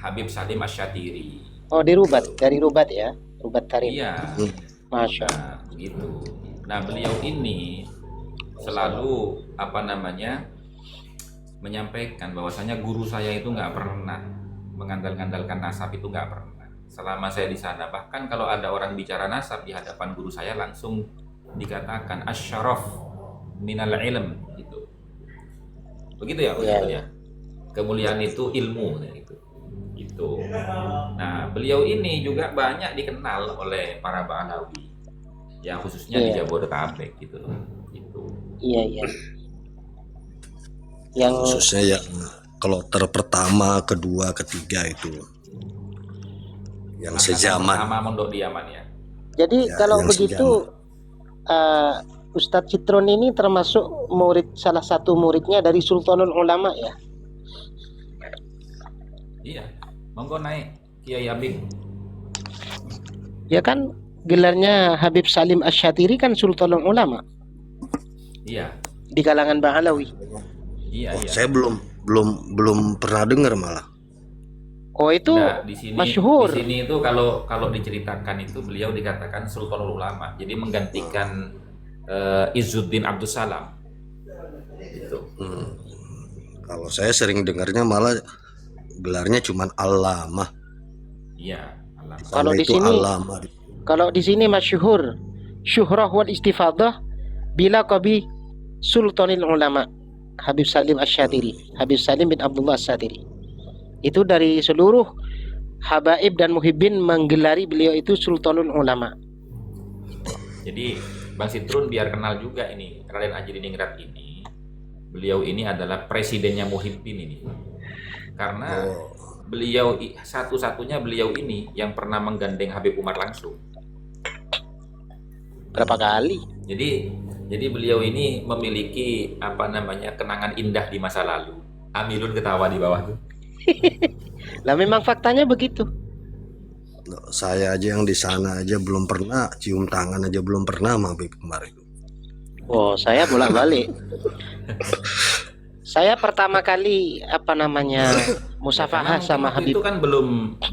A: Habib Salim Asyatiri.
B: Oh, di Rubat, dari Rubat ya? Rubat Tarim.
A: Iya,
B: Masya Allah.
A: nah begitu. Nah beliau ini selalu menyampaikan bahwasanya guru saya itu nggak pernah mengandalkan nasab, itu nggak pernah. Selama saya di sana, bahkan kalau ada orang bicara nasab di hadapan guru saya langsung dikatakan asyaraf minal ilm gitu. Begitu ya, Ustaz ya. Kemuliaan itu ilmu gitu. Gitu. Nah, beliau ini juga banyak dikenal oleh para Ba'alawi. Ya khususnya di Jabodetabek gitu loh. Gitu.
B: Iya. Yang
E: Khususnya yang kloter pertama, kedua, ketiga itu. Yang sejaman.
A: Sama Mondok Diaman ya.
B: jadi
E: Ya,
B: kalau
E: yang
B: begitu Ustadz Citron ini termasuk salah satu muridnya dari Sultanul Ulama ya?
A: Iya. Monggo naik Kiai Habib.
B: Ya kan gelarnya Habib Salim Asyatiri kan Sultanul Ulama
A: Iya.
B: di kalangan Ba'alawi.
A: Iya.
E: Saya belum pernah dengar malah.
B: Oh, itu
A: Nah, di sini
B: masyhur.
A: Di sini itu kalau diceritakan itu beliau dikatakan Sultanul Ulama. Jadi menggantikan Izzuddin Abdus Salam. Gitu.
E: Kalau saya sering dengarnya malah gelarnya cuman Allamah.
A: Iya. Allah.
B: Kalau di
E: Itu
B: sini-
E: Allamah.
B: Kalau di sini masyhur syuhrah wal istifadah bila qabi Sultanul Ulama Habib Salim Asyatiri, Habib Salim bin Abdullah Asyatiri. Itu dari seluruh habaib dan muhibbin menggelari beliau itu Sultanul Ulama.
A: Jadi Bang Sitrun biar kenal juga ini Raden Haji Diningrat ini. Beliau ini adalah presidennya Muhibbin ini. Karena beliau satu-satunya beliau ini yang pernah menggandeng Habib Umar langsung.
B: Berapa kali?
A: Jadi beliau ini memiliki kenangan indah di masa lalu. Amilun ketawa di bawah tuh.
B: Lah memang faktanya begitu.
E: Saya aja yang di sana aja belum pernah cium tangan aja belum pernah sama Habib Umar itu.
B: Oh, saya bolak-balik. Saya pertama kali musafahah
A: Karena
B: sama
A: waktu itu
B: Habib.
A: kan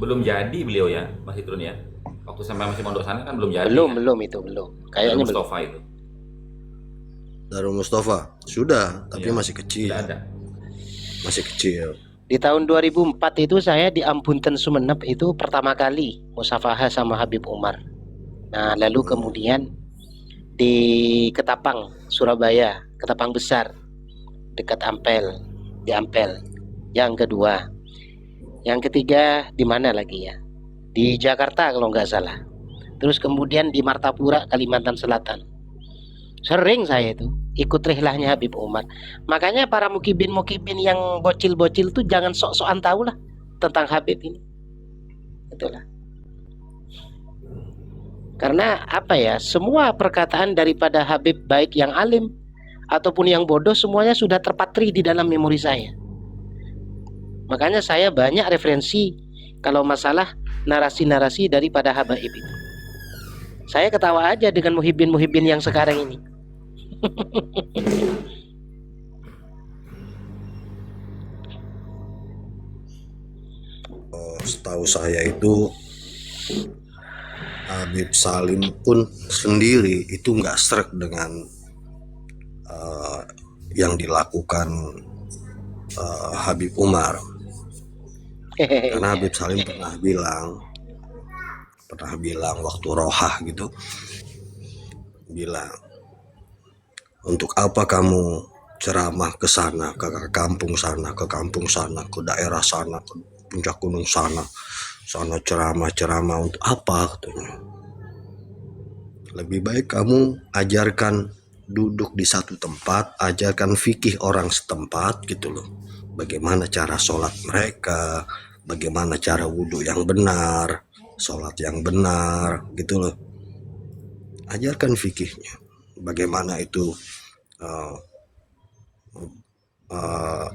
A: belum jadi beliau ya, Mas Hitrun ya. Waktu sampai masih mondok sana kan belum jadi.
B: Belum,
A: kan?
B: belum itu belum.
A: Darul
B: Kayaknya belum.
A: Mustafa itu.
E: Darul Mustafa sudah, tapi
A: Iya,
E: masih kecil.
A: Tidak ada.
E: Masih kecil.
B: Di tahun 2004 itu saya di Ambunten Sumeneb itu pertama kali musafahah sama Habib Umar. Nah, lalu kemudian di Ketapang, Surabaya, Ketapang Besar, dekat Ampel, di Ampel. Yang kedua. Yang ketiga di mana lagi ya? Di Jakarta kalau nggak salah. Terus kemudian di Martapura, Kalimantan Selatan. Sering saya itu ikut rihlahnya Habib Umar. Makanya para mukibin yang bocil-bocil tuh jangan sok-sokan tahu lah tentang Habib ini. Itulah. Karena apa ya? Semua perkataan daripada Habib baik yang alim ataupun yang bodoh semuanya sudah terpatri di dalam memori saya. Makanya saya banyak referensi kalau masalah narasi-narasi daripada habaib itu. Saya ketawa aja dengan muhibin yang sekarang ini.
E: Setahu saya itu Habib Salim pun sendiri itu nggak srek dengan yang dilakukan Habib Umar. Karena Habib Salim pernah bilang waktu rohah gitu, bilang, untuk apa kamu ceramah ke sana, ke kampung sana, ke daerah sana, ke puncak gunung sana ceramah untuk apa katanya. Lebih baik kamu ajarkan duduk di satu tempat, ajarkan fikih orang setempat gitu loh. Bagaimana cara sholat mereka, bagaimana cara wudhu yang benar, sholat yang benar gitu loh. Ajarkan fikihnya, bagaimana itu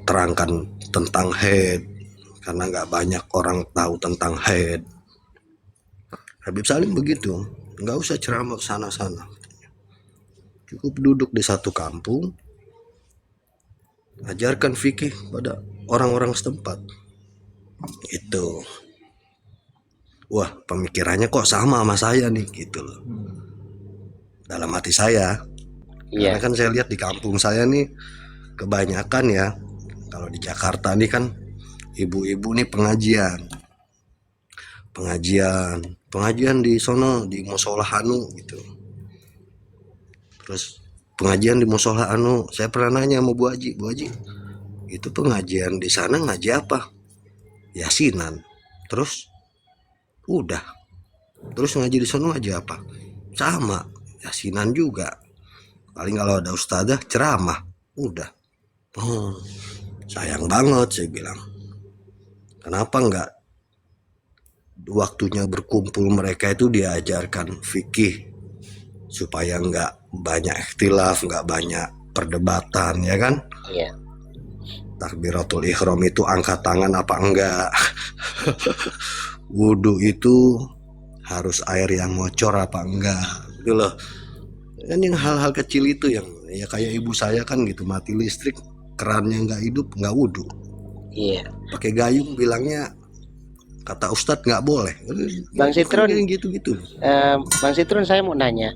E: terangkan tentang haid, karena nggak banyak orang tahu tentang haid. Habib Salim begitu, nggak usah ceramah sana-sana, cukup duduk di satu kampung, ajarkan fikih pada orang-orang setempat. Itu, wah pemikirannya kok sama saya nih gitu loh. Dalam hati saya, karena kan saya lihat di kampung saya nih kebanyakan ya, kalau di Jakarta nih kan ibu-ibu nih pengajian di sono di musola Anu gitu. Terus pengajian di musola Anu, saya pernah nanya sama Bu Haji, itu pengajian di sana ngaji apa? Yasinan. Terus udah. Terus ngaji di sono ngaji apa? Sama, yasinan juga. Paling kalau ada ustadzah ceramah, udah. Sayang banget saya bilang. Kenapa enggak waktunya berkumpul mereka itu diajarkan fikih supaya enggak banyak ikhtilaf, enggak banyak perdebatan, ya kan?
B: Iya.
E: Takbiratul ihram itu angkat tangan apa enggak? Wudhu itu harus air yang ngocor apa enggak? Gitu loh. Kan yang hal-hal kecil itu yang ya kayak ibu saya kan gitu, mati listrik, kerannya nggak hidup, nggak wudhu.
B: Iya.
E: Pakai gayung bilangnya kata Ustadz nggak boleh.
B: Bang Sitrun,
E: gitu-gitu.
B: Bang Sitrun, saya mau nanya,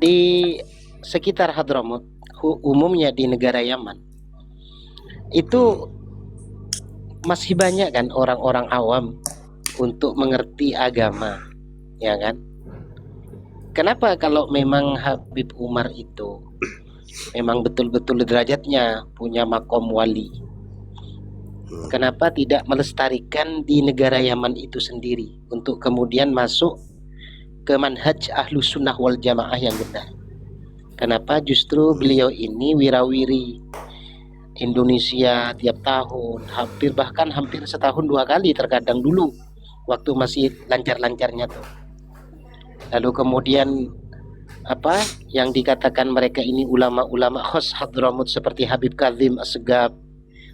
B: di sekitar Hadramut, umumnya di negara Yaman, itu masih banyak kan orang-orang awam untuk mengerti agama, ya kan? Kenapa kalau memang Habib Umar itu memang betul-betul derajatnya punya makom wali, kenapa tidak melestarikan di negara Yaman itu sendiri untuk kemudian masuk ke manhaj Ahlus Sunnah wal Jamaah yang benar? Kenapa justru beliau ini wirawiri Indonesia tiap tahun, bahkan hampir setahun 2 kali terkadang dulu waktu masih lancar-lancarnya tuh. Lalu kemudian apa yang dikatakan mereka ini ulama-ulama khos Hadramut seperti Habib Kazim Assegaf,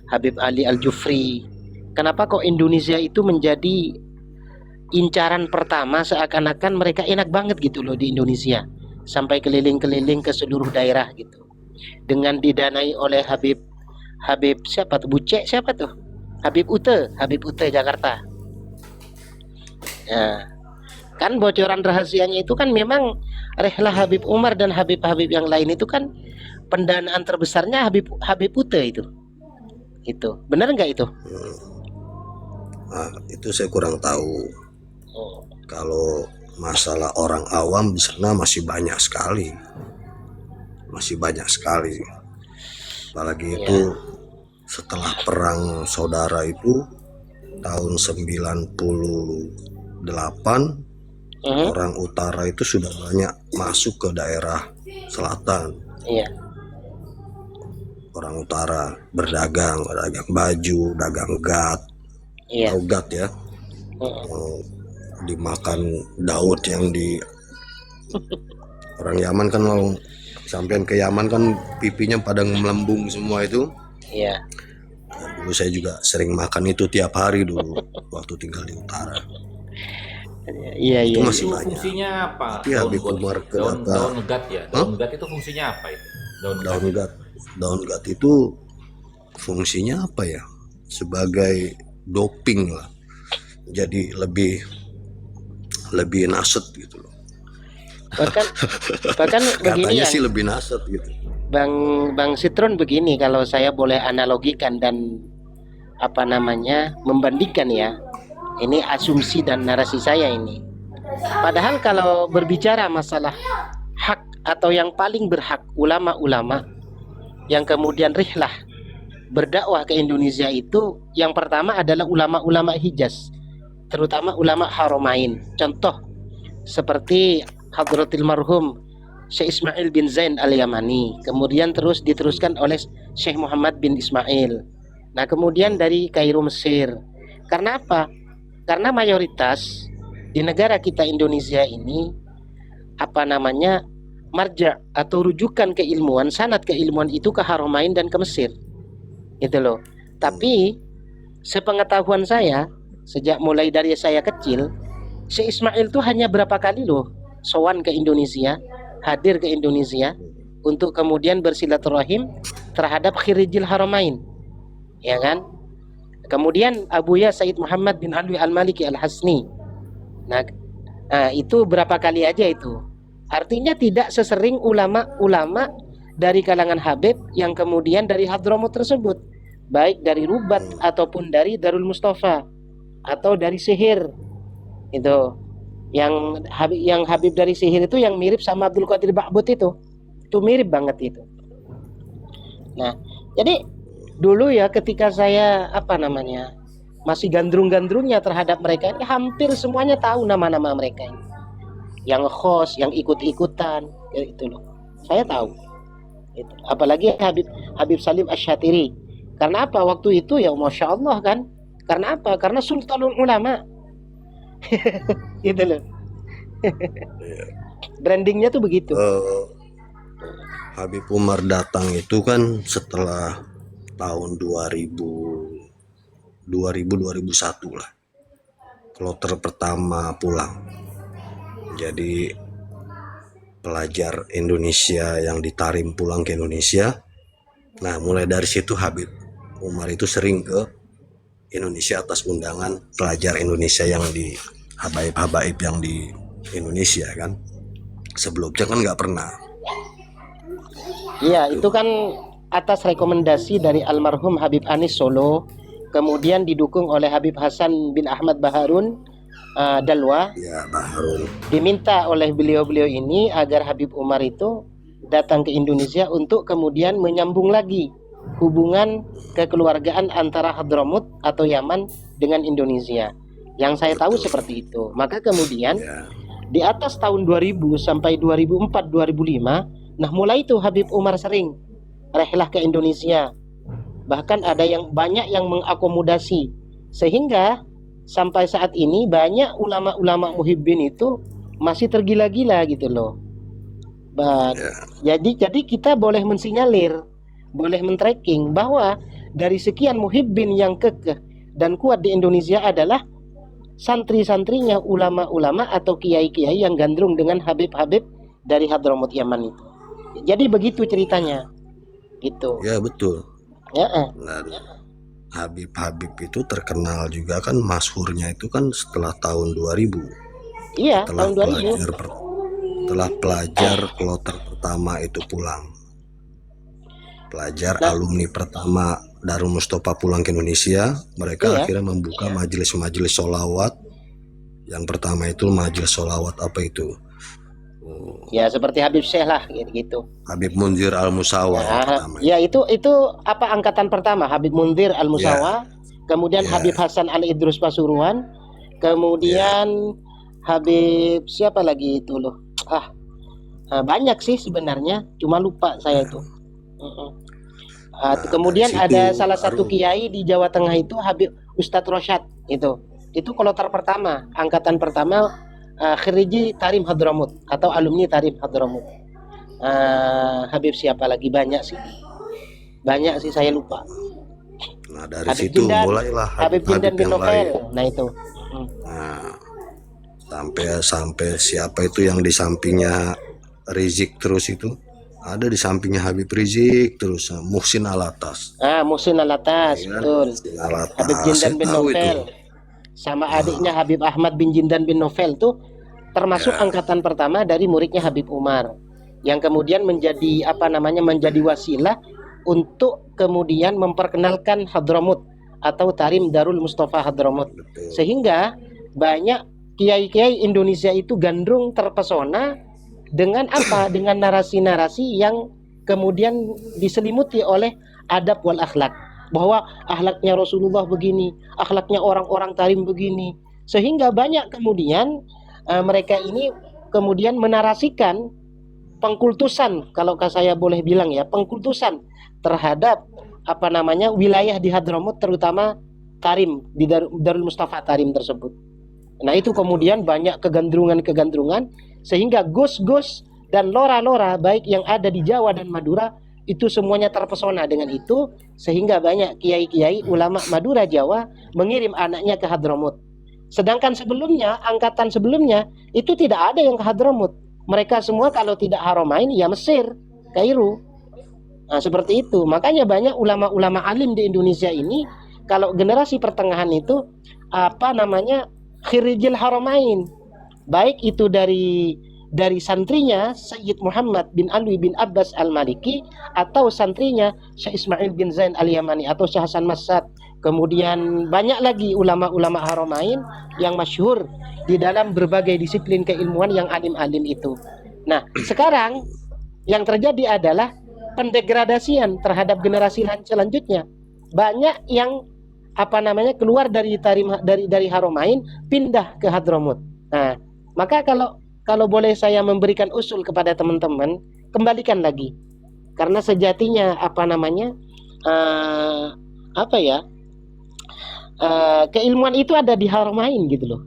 B: Habib Ali Al-Jufri. Kenapa kok Indonesia itu menjadi incaran pertama seakan-akan mereka enak banget gitu loh di Indonesia, sampai keliling-keliling ke seluruh daerah gitu, dengan didanai oleh Habib Habib siapa tuh, Bucek siapa tuh, Habib Ute Jakarta. Nah, kan bocoran rahasianya itu kan memang rehlah Habib Umar dan Habib-Habib yang lain itu kan pendanaan terbesarnya Habib Ute itu benar nggak itu?
E: Nah, itu saya kurang tahu.
B: Oh,
E: Kalau masalah orang awam di sana masih banyak sekali, apalagi
B: iya.
E: itu setelah perang saudara itu tahun 98,
B: Mhm,
E: orang utara itu sudah banyak masuk ke daerah selatan.
B: iya,
E: Orang utara berdagang baju, dagang gat,
B: iya.
E: tahu gat ya,
B: Mhm.
E: mau dimakan Daud yang di orang Yaman kan, mau sampean ke Yaman kan pipinya pada melembung semua itu.
B: Iya.
E: Dulu saya juga sering makan itu tiap hari dulu waktu tinggal di utara.
B: Iya,
E: Itu
B: iya,
E: masih
A: Itu
E: banyak.
A: fungsinya apa?
E: Tapi Habib
A: Daun
E: Umar
A: daun
E: kenapa?
A: daun ngegat ya.
E: Hah?
A: Daun ngegat itu fungsinya apa itu?
E: Daun gat, daun gat itu fungsinya apa ya? Sebagai doping lah. Jadi lebih naset gitu loh.
B: Bahkan bahkan begini
E: Katanya
B: ya,
E: sih lebih naset gitu.
B: Bang Citron, begini kalau saya boleh analogikan dan apa namanya membandingkan ya. Ini asumsi dan narasi saya ini. Padahal kalau berbicara masalah hak atau yang paling berhak ulama-ulama yang kemudian rihlah berdakwah ke Indonesia itu yang pertama adalah ulama-ulama Hijaz, terutama ulama Haramain. Contoh seperti Hadratil Marhum Syekh Ismail bin Zain Al-Yamani, kemudian terus diteruskan oleh Syekh Muhammad bin Ismail. Nah, kemudian dari Kairo Mesir. Karena apa? Karena mayoritas di negara kita Indonesia ini apa namanya marja atau rujukan keilmuan, sanad keilmuan itu ke Haramain dan ke Mesir. Gitu loh. Tapi sepengetahuan saya sejak mulai dari saya kecil, Syekh Ismail itu hanya berapa kali loh sowan ke Indonesia, hadir ke Indonesia untuk kemudian bersilaturahim terhadap Khirijil Haramain, ya kan? Kemudian Abuya Said Muhammad bin Alwi Al-Maliki Al-Hasni. Nah, itu berapa kali aja itu. Artinya tidak sesering ulama-ulama dari kalangan Habib yang kemudian dari Hadramut tersebut, baik dari Rubat ataupun dari Darul Mustafa atau dari Sihir. Itu yang Habib dari Sihir itu yang mirip sama Abdul Qadir Ba'bud itu mirip banget itu. Nah, jadi dulu ya ketika saya apa namanya masih gandrung-gandrungnya terhadap mereka ini, hampir semuanya tahu nama-nama mereka ini. Yang khos, yang ikut-ikutan, ya itu loh. Saya tahu. Itu. Apalagi Habib Salim Asy-Syatiri. Karena apa waktu itu ya Masya Allah kan? Karena apa? Karena Sultanul Ulama. Gitu loh. Brandingnya tuh begitu.
E: Habib Umar datang itu kan setelah tahun 2001 lah. Kloter pertama pulang. Jadi pelajar Indonesia yang ditarim pulang ke Indonesia. Nah, mulai dari situ Habib Umar itu sering ke Indonesia atas undangan pelajar Indonesia yang di habaib-habaib yang di Indonesia kan. Sebelumnya kan nggak pernah.
B: Iya, itu kan atas rekomendasi dari almarhum Habib Anis Solo, kemudian didukung oleh Habib Hasan bin Ahmad Baharun Dalwa.
E: Ya, Baharun.
B: Diminta oleh beliau-beliau ini agar Habib Umar itu datang ke Indonesia untuk kemudian menyambung lagi hubungan kekeluargaan antara Hadramut atau Yaman dengan Indonesia. Yang saya tahu seperti itu. Maka kemudian di atas tahun 2000 sampai 2004 2005, nah mulai itu Habib Umar sering rehlah ke Indonesia. Bahkan ada yang banyak yang mengakomodasi, sehingga sampai saat ini banyak ulama-ulama muhibbin itu masih tergila-gila gitu loh. Jadi kita boleh mensinyalir, boleh men-tracking bahwa dari sekian muhibbin yang kekeh dan kuat di Indonesia adalah santri-santrinya ulama-ulama atau kiai-kiai yang gandrung dengan Habib-Habib dari Hadramaut Yaman itu. Jadi begitu ceritanya. Gitu.
E: Ya betul.
B: Ya,
E: Dan Habib-Habib itu terkenal juga kan, masyhurnya itu kan setelah tahun 2000.
B: iya,
E: Setelah
B: tahun 2000.
E: pelajar kloter pertama itu pulang. Pelajar
B: Nah.
E: alumni pertama Darul Mustafa pulang ke Indonesia, mereka
B: Iya.
E: akhirnya membuka majelis-majelis sholawat. Yang pertama itu majelis sholawat apa itu?
B: Ya seperti Habib Syekh lah gitu.
E: Habib Munzir Al-Musawa yang
B: Nah,
E: pertama.
B: ya itu apa angkatan pertama? Habib Munzir Al-Musawa, kemudian
E: Ya.
B: Habib Hasan Al-Idrus Pasuruan, kemudian Habib siapa lagi itu loh? Banyak sih sebenarnya, cuma lupa saya itu. Kemudian
E: dari situ
B: ada salah satu
E: baru-
B: kiai di Jawa Tengah itu Habib Ustadz Rosyad itu. Itu kloter pertama, angkatan pertama Khiriji Tarim Hadramut atau alumni Tarim Hadramut. Habib siapa lagi, banyak sih saya lupa.
E: Nah dari
B: Habib
E: situ
B: Jindan,
E: mulailah
B: Habib Jindan bin
E: yang lain.
B: Novel. Nah itu.
E: Nah, sampai siapa itu yang di sampingnya Rizik terus itu, ada di sampingnya Habib Rizik terus, Muhsin Alatas.
B: Muhsin Alatas,
E: Ya kan?
B: betul.
E: Muhsin Alatas.
B: Habib Jindan
E: Saya
B: bin
E: tahu
B: Novel.
E: itu.
B: Sama adiknya Habib Ahmad bin Jindan bin Novel tuh termasuk angkatan pertama dari muridnya Habib Umar, yang kemudian menjadi menjadi wasilah untuk kemudian memperkenalkan Hadramut atau Tarim Darul Mustafa Hadramut.
E: Betul.
B: Sehingga banyak kiai-kiai Indonesia itu gandrung terpesona dengan dengan narasi-narasi yang kemudian diselimuti oleh adab wal akhlak, bahwa akhlaknya Rasulullah begini, akhlaknya orang-orang Tarim begini, sehingga banyak kemudian mereka ini kemudian menarasikan pengkultusan, kalau saya boleh bilang ya, pengkultusan terhadap wilayah di Hadramut, terutama Tarim di Darul Mustafa Tarim tersebut. Nah itu kemudian banyak kegandrungan sehingga gus-gus dan lora-lora baik yang ada di Jawa dan Madura itu semuanya terpesona dengan itu, sehingga banyak kiai-kiai ulama Madura Jawa mengirim anaknya ke Hadramut. Sedangkan angkatan sebelumnya itu tidak ada yang ke Hadramut. Mereka semua kalau tidak Haramain ya Mesir, Kairo. Nah, seperti itu. Makanya banyak ulama-ulama alim di Indonesia ini, kalau generasi pertengahan itu Khirijil Haramain. Baik itu dari santrinya Sayyid Muhammad bin Alwi bin Abbas Al-Maliki, atau santrinya Syekh Ismail bin Zain Al-Yamani atau Syekh Hasan Masad. Kemudian banyak lagi ulama-ulama Haramain yang masyhur di dalam berbagai disiplin keilmuan yang alim-alim itu. Nah, sekarang yang terjadi adalah pendegradasian terhadap generasi selanjutnya. Banyak yang keluar dari Haramain pindah ke Hadramut. Nah, maka kalau boleh saya memberikan usul kepada teman-teman, kembalikan lagi. Karena sejatinya keilmuan itu ada di Haramain gitu loh.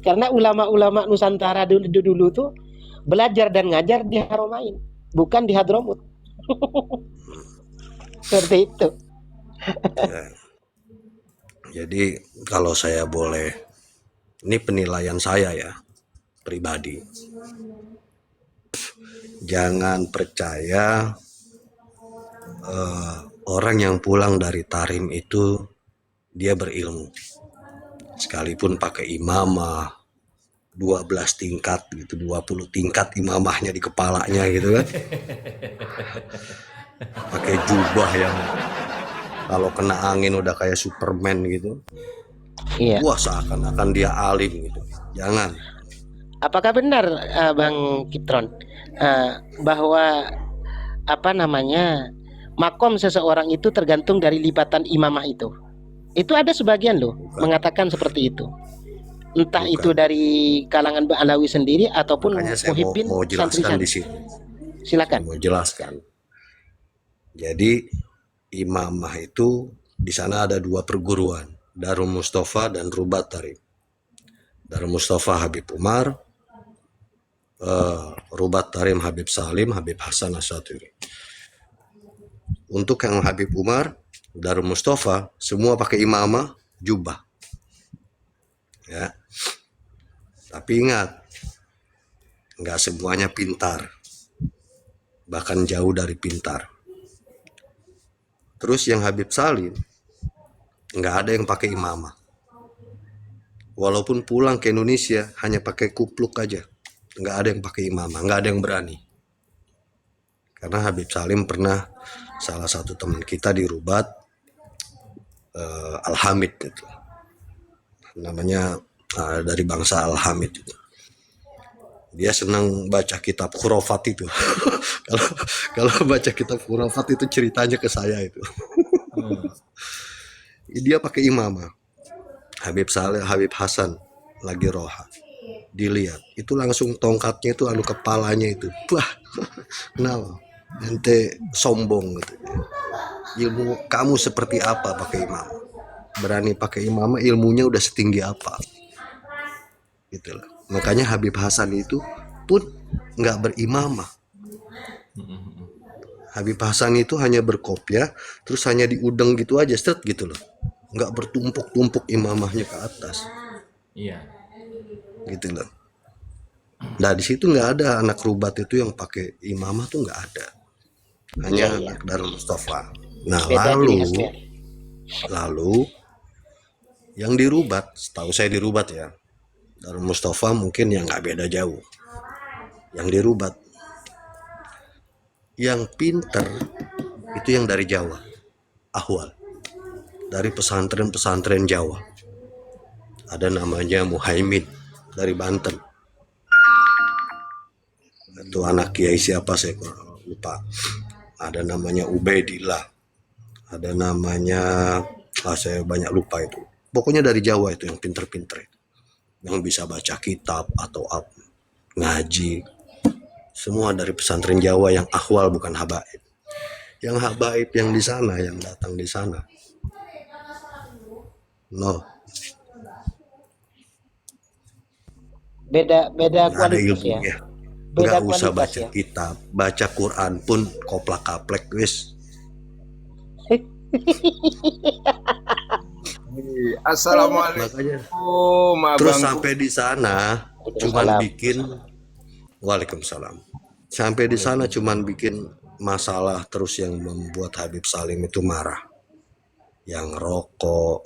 B: Karena ulama-ulama Nusantara dulu tuh belajar dan ngajar di Haramain, bukan di Hadramut. Seperti itu.
E: Ya. Jadi kalau saya boleh, ini penilaian saya ya, pribadi. Jangan percaya orang yang pulang dari Tarim itu dia berilmu. Sekalipun pakai imamah 12 tingkat gitu, 20 tingkat imamahnya di kepalanya gitu kan. Pakai jubah yang kalau kena angin udah kayak Superman gitu.
B: Iya.
E: Wah, seakan-akan dia alim gitu. Jangan.
B: Apakah benar Bang Kitron bahwa makom seseorang itu tergantung dari lipatan imamah itu? Itu ada sebagian loh mengatakan seperti itu. Entah
E: Bukan.
B: itu dari kalangan Alawi sendiri ataupun
E: Makanya saya
B: muhibbin
E: mau jelaskan
B: santri-santri.
E: di sini.
B: Silakan.
E: Mau jelaskan. Jadi imamah itu di sana ada 2 perguruan, Darul Mustafa dan Rubat Tarim. Darul Mustafa Habib Umar, Rubat Tarim Habib Salim, Habib Hasan Asyatiri. Untuk yang Habib Umar, Darul Mustafa semua pakai imamah, jubah. ya. Tapi ingat, nggak semuanya pintar, bahkan jauh dari pintar. Terus yang Habib Salim, nggak ada yang pakai imamah. Walaupun pulang ke Indonesia hanya pakai kupluk aja, nggak ada yang pakai imamah, nggak ada yang berani. Karena Habib Salim pernah, salah satu teman kita di Rubat, Al-Hamid itu, namanya dari bangsa Al-Hamid itu. Dia senang baca kitab khurafat itu. kalau kalau baca kitab khurafat itu ceritanya ke saya itu. Dia pakai imamah. Habib Saleh, Habib Hasan lagi roha. Dilihat, itu langsung tongkatnya itu anu kepalanya itu. Wah, kenapa? Ente sombong gitu. Ilmu kamu seperti apa pakai imamah? Berani pakai imamah, ilmunya udah setinggi apa? Gitu loh. Makanya Habib Hasan itu pun nggak berimamah. Habib Hasan itu hanya berkopiah, terus hanya diudeng gitu aja, set gitu loh. Nggak bertumpuk-tumpuk imamahnya ke atas.
A: Iya.
E: Gitu loh. Nah di situ nggak ada anak Rubat itu yang pakai imamah tuh nggak ada. Hanya anak Darul Mustafa. Nah
B: Beda ciri khasnya.
E: lalu yang di Rubat, setahu saya di Rubat ya, Darul Mustafa mungkin yang nggak beda jauh. Yang di Rubat, yang pinter itu yang dari Jawa, Ahwal, dari pesantren-pesantren Jawa. Ada namanya Muhaimin dari Banten. Itu anak kiai siapa saya lupa. Ada namanya Ubaidillah. Ada namanya, saya banyak lupa itu. Pokoknya dari Jawa itu yang pinter-pinter itu. Yang bisa baca kitab atau ngaji. Semua dari pesantren Jawa yang ahwal, bukan habaib. Yang habaib yang di sana, yang datang di sana. No,
B: Beda
E: nggak ada
B: kualitas ya.
E: ilmunya.
B: Beda
E: Nggak usah
B: kualitas
E: baca
B: ya.
E: kitab, baca Quran pun koplak-kaplek wis.
D: Assalamualaikum,
E: Makanya
D: abang.
E: terus sampai di sana cuman
B: Waalaikumsalam.
E: bikin, Waalaikumsalam. Sampai di sana cuman bikin masalah terus yang membuat Habib Salim itu marah. Yang rokok,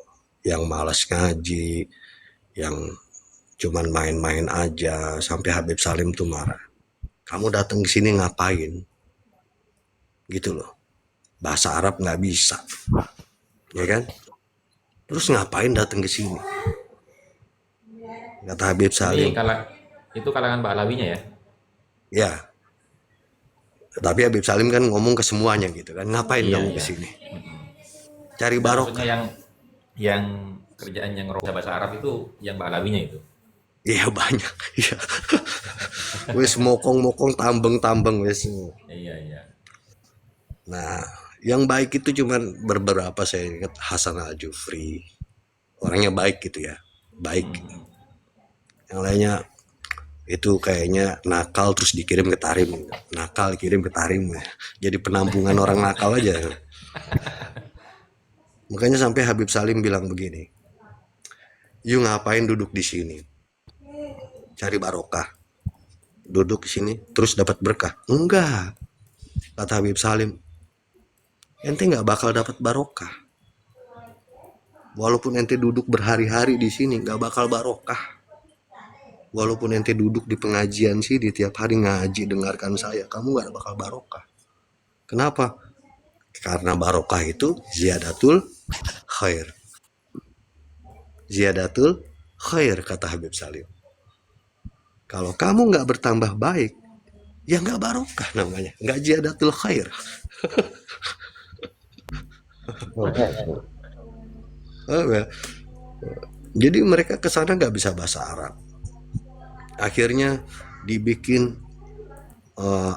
E: yang malas ngaji, yang cuman main-main aja, sampai Habib Salim tuh marah. Kamu datang ke sini ngapain? Gitu loh. Bahasa Arab nggak bisa. Ya kan? Terus ngapain datang ke sini? Kata Habib
A: Ini
E: Salim.
A: itu kalangan Ba'alawinya ya.
E: Ya. Tapi Habib Salim kan ngomong ke semuanya gitu kan. Ngapain
A: Iya,
E: kamu
A: iya.
E: ke sini? Cari
A: Maksudnya
E: barokah.
A: yang kerjaan yang ngerok bahasa Arab itu yang Ba'alawinya itu.
E: Iya banyak. Iya. Wes mokong-mokong tambeng-tambeng wes.
A: Iya, iya.
E: Nah, yang baik itu cuman beberapa, saya ingat Hasan Al-Jufri. Orangnya baik gitu ya. Baik. Yang lainnya itu kayaknya nakal terus dikirim ke Tarim. Nakal kirim ke Tarim. Jadi penampungan orang nakal aja. Makanya sampai Habib Salim bilang begini. You ngapain duduk di sini? Cari barokah. Duduk di sini terus dapat berkah. Enggak. Kata Habib Salim, ente nggak bakal dapat barokah. Walaupun ente duduk berhari-hari di sini nggak bakal barokah. Walaupun ente duduk di pengajian sini tiap hari ngaji dengarkan saya, kamu nggak bakal barokah. Kenapa? Karena barokah itu ziyadatul khair. Ziyadatul khair, kata Habib Salim. Kalau kamu nggak bertambah baik, ya nggak barokah namanya, nggak ziyadatul khair. Jadi mereka ke sana nggak bisa bahasa Arab. Akhirnya dibikin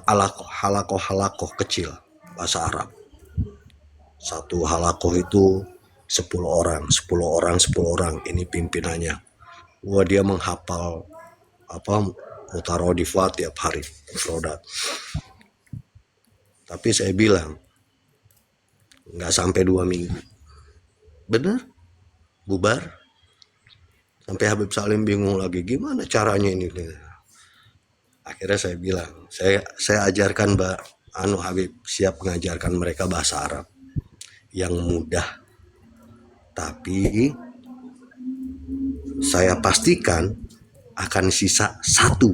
E: halakoh kecil bahasa Arab. Satu halakoh itu 10 orang, 10 orang, 10 orang. Ini pimpinannya. Wah, dia menghafal mutarodifat tiap hari, mufrodat. Tapi saya bilang nggak sampai 2 minggu. Bener? Bubar. Sampai Habib Salim bingung lagi, gimana caranya ini? Akhirnya saya bilang, saya ajarkan Mbak Habib, siap mengajarkan mereka bahasa Arab yang mudah. Tapi saya pastikan akan sisa satu.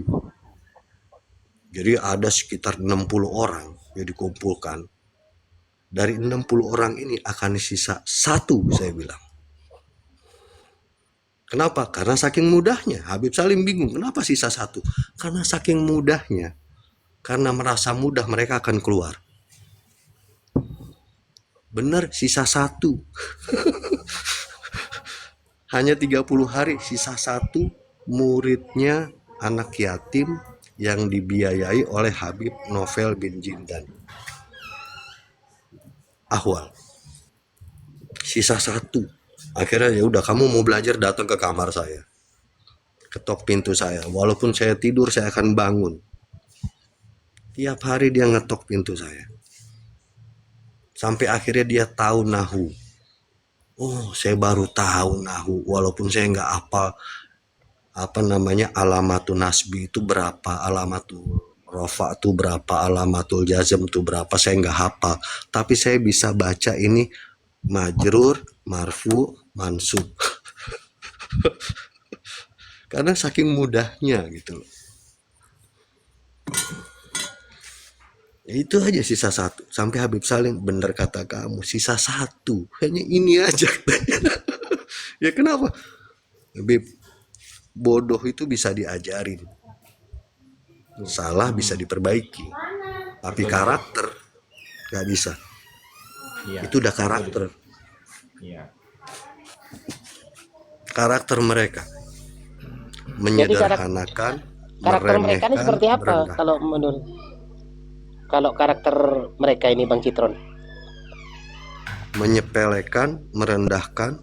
E: Jadi ada sekitar 60 orang yang dikumpulkan. Dari 60 orang ini akan sisa satu, saya bilang. Kenapa? Karena saking mudahnya. Habib Salim bingung, kenapa sisa satu? Karena saking mudahnya. Karena merasa mudah mereka akan keluar. Benar, sisa satu. Hanya 30 hari, sisa satu, muridnya anak yatim yang dibiayai oleh Habib Novel bin Jindan. Ahwal. Sisa satu. Akhirnya ya udah, kamu mau belajar datang ke kamar saya. Ketok pintu saya. Walaupun saya tidur, saya akan bangun. Tiap hari dia ngetok pintu saya. Sampai akhirnya dia tahu nahu. Oh, saya baru tahu nahu. Walaupun saya nggak hafal alamatul nasbi itu berapa, alamatul rofa itu berapa, alamatul jazm itu berapa, saya nggak hafal. Tapi saya bisa baca ini majrur, marfu, mansub. Karena saking mudahnya gitu loh. Ya itu aja, sisa satu. Sampai Habib Salim, bener kata kamu, sisa satu. Hanya ini aja. Ya kenapa? Habib, bodoh itu bisa diajarin. Salah bisa diperbaiki. Tapi karakter nggak bisa.
A: Iya.
E: Itu udah karakter.
A: Iya.
E: Karakter mereka
B: Jadi
E: menyederhanakan,
B: karakter mereka ini
E: meremehkan,
B: seperti apa
E: merendahkan.
B: kalau karakter mereka ini Bang Citron?
E: Menyepelekan, merendahkan.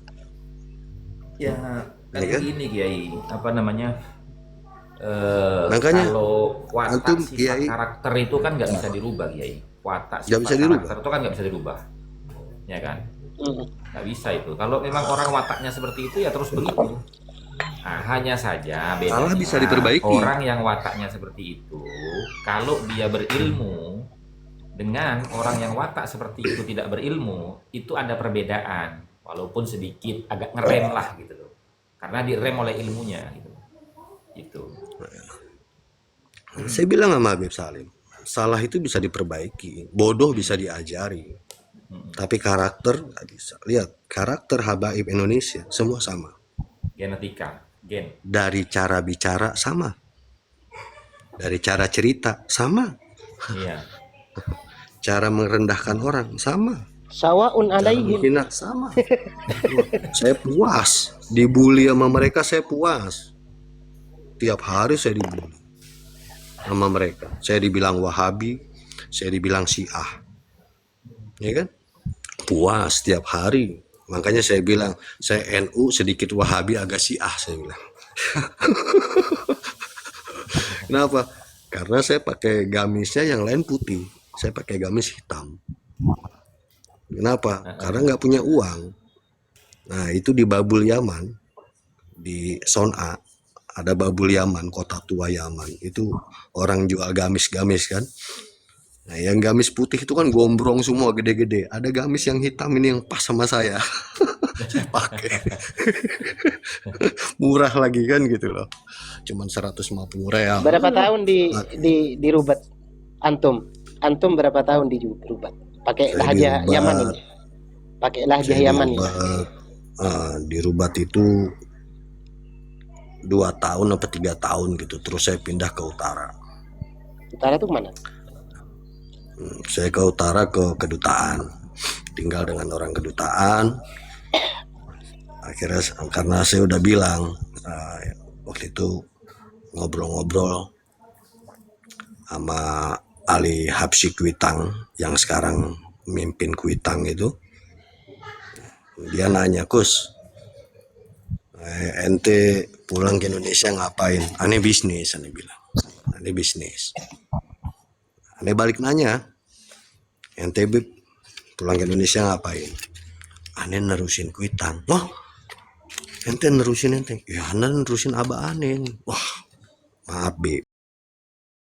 A: Ya,
E: Ya kan?
A: gini Kiai, apa namanya?
E: Makanya,
A: Kalau watak
E: antum,
A: sifat
E: Kiai,
A: karakter itu kan nggak bisa dirubah, Kiai. Watak
E: nggak
A: sifat
E: bisa dirubah.
A: karakter itu kan nggak bisa dirubah, ya kan?
B: Mm.
A: Nggak bisa itu. Kalau memang orang wataknya seperti itu ya terus begitu. Nah, hanya saja
E: Salah
A: bedanya
E: bisa diperbaiki.
A: orang yang wataknya seperti itu, kalau dia berilmu dengan orang yang watak seperti itu tidak berilmu, itu ada perbedaan, walaupun sedikit agak ngerem lah gitu loh. Karena direm oleh ilmunya gitu. Gitu.
E: Saya bilang sama Habib Salim, salah itu bisa diperbaiki, bodoh bisa diajari, tapi karakter nggak bisa. Lihat, karakter habaib Indonesia semua sama.
A: Genetika, gen.
E: Dari cara bicara sama, dari cara cerita sama,
A: Iya.
E: cara merendahkan orang sama,
B: Sawaun
E: cara
B: alaihim.
E: menghina sama. Saya puas dibully sama mereka, saya puas. Tiap hari saya dibully sama mereka. Saya dibilang Wahabi, saya dibilang Syiah, ya kan? Puas tiap hari. Makanya saya bilang, saya NU sedikit Wahabi agak Syiah, saya bilang. Kenapa? Karena saya pakai gamisnya yang lain putih, saya pakai gamis hitam. Kenapa? Karena nggak punya uang. Nah, itu di Babul Yaman, di Son'a, ada Babul Yaman, kota tua Yaman. Itu orang jual gamis-gamis kan. Nah, yang gamis putih itu kan gombrong semua, gede-gede. Ada gamis yang hitam ini yang pas sama saya. Saya pakai. Murah lagi kan gitu loh. Cuman 150 real.
B: Berapa tahun di Rubat? Antum berapa tahun di Rubat? Pakai
E: Saya
B: lahjah
E: di Rubat.
B: Yaman ini. Pakai lahjah Yaman ini.
E: Di Rubat itu 2 tahun atau 3 tahun gitu. Terus saya pindah ke utara.
B: Utara itu kemana?
E: Saya ke utara, ke kedutaan, tinggal dengan orang kedutaan. Akhirnya karena saya udah bilang waktu itu ngobrol-ngobrol sama Ali Habsyi Kuitang yang sekarang memimpin Kuitang itu, dia nanya, Kus, ente pulang ke Indonesia ngapain? Aneh bisnis, aneh bilang, aneh bisnis. Aneh balik nanya, ente pulang ke Indonesia ngapain? Aneh nerusin Kuitang. Wah, ente nerusin ente, ya anda nerusin abah aneh. Wah, maaf Be,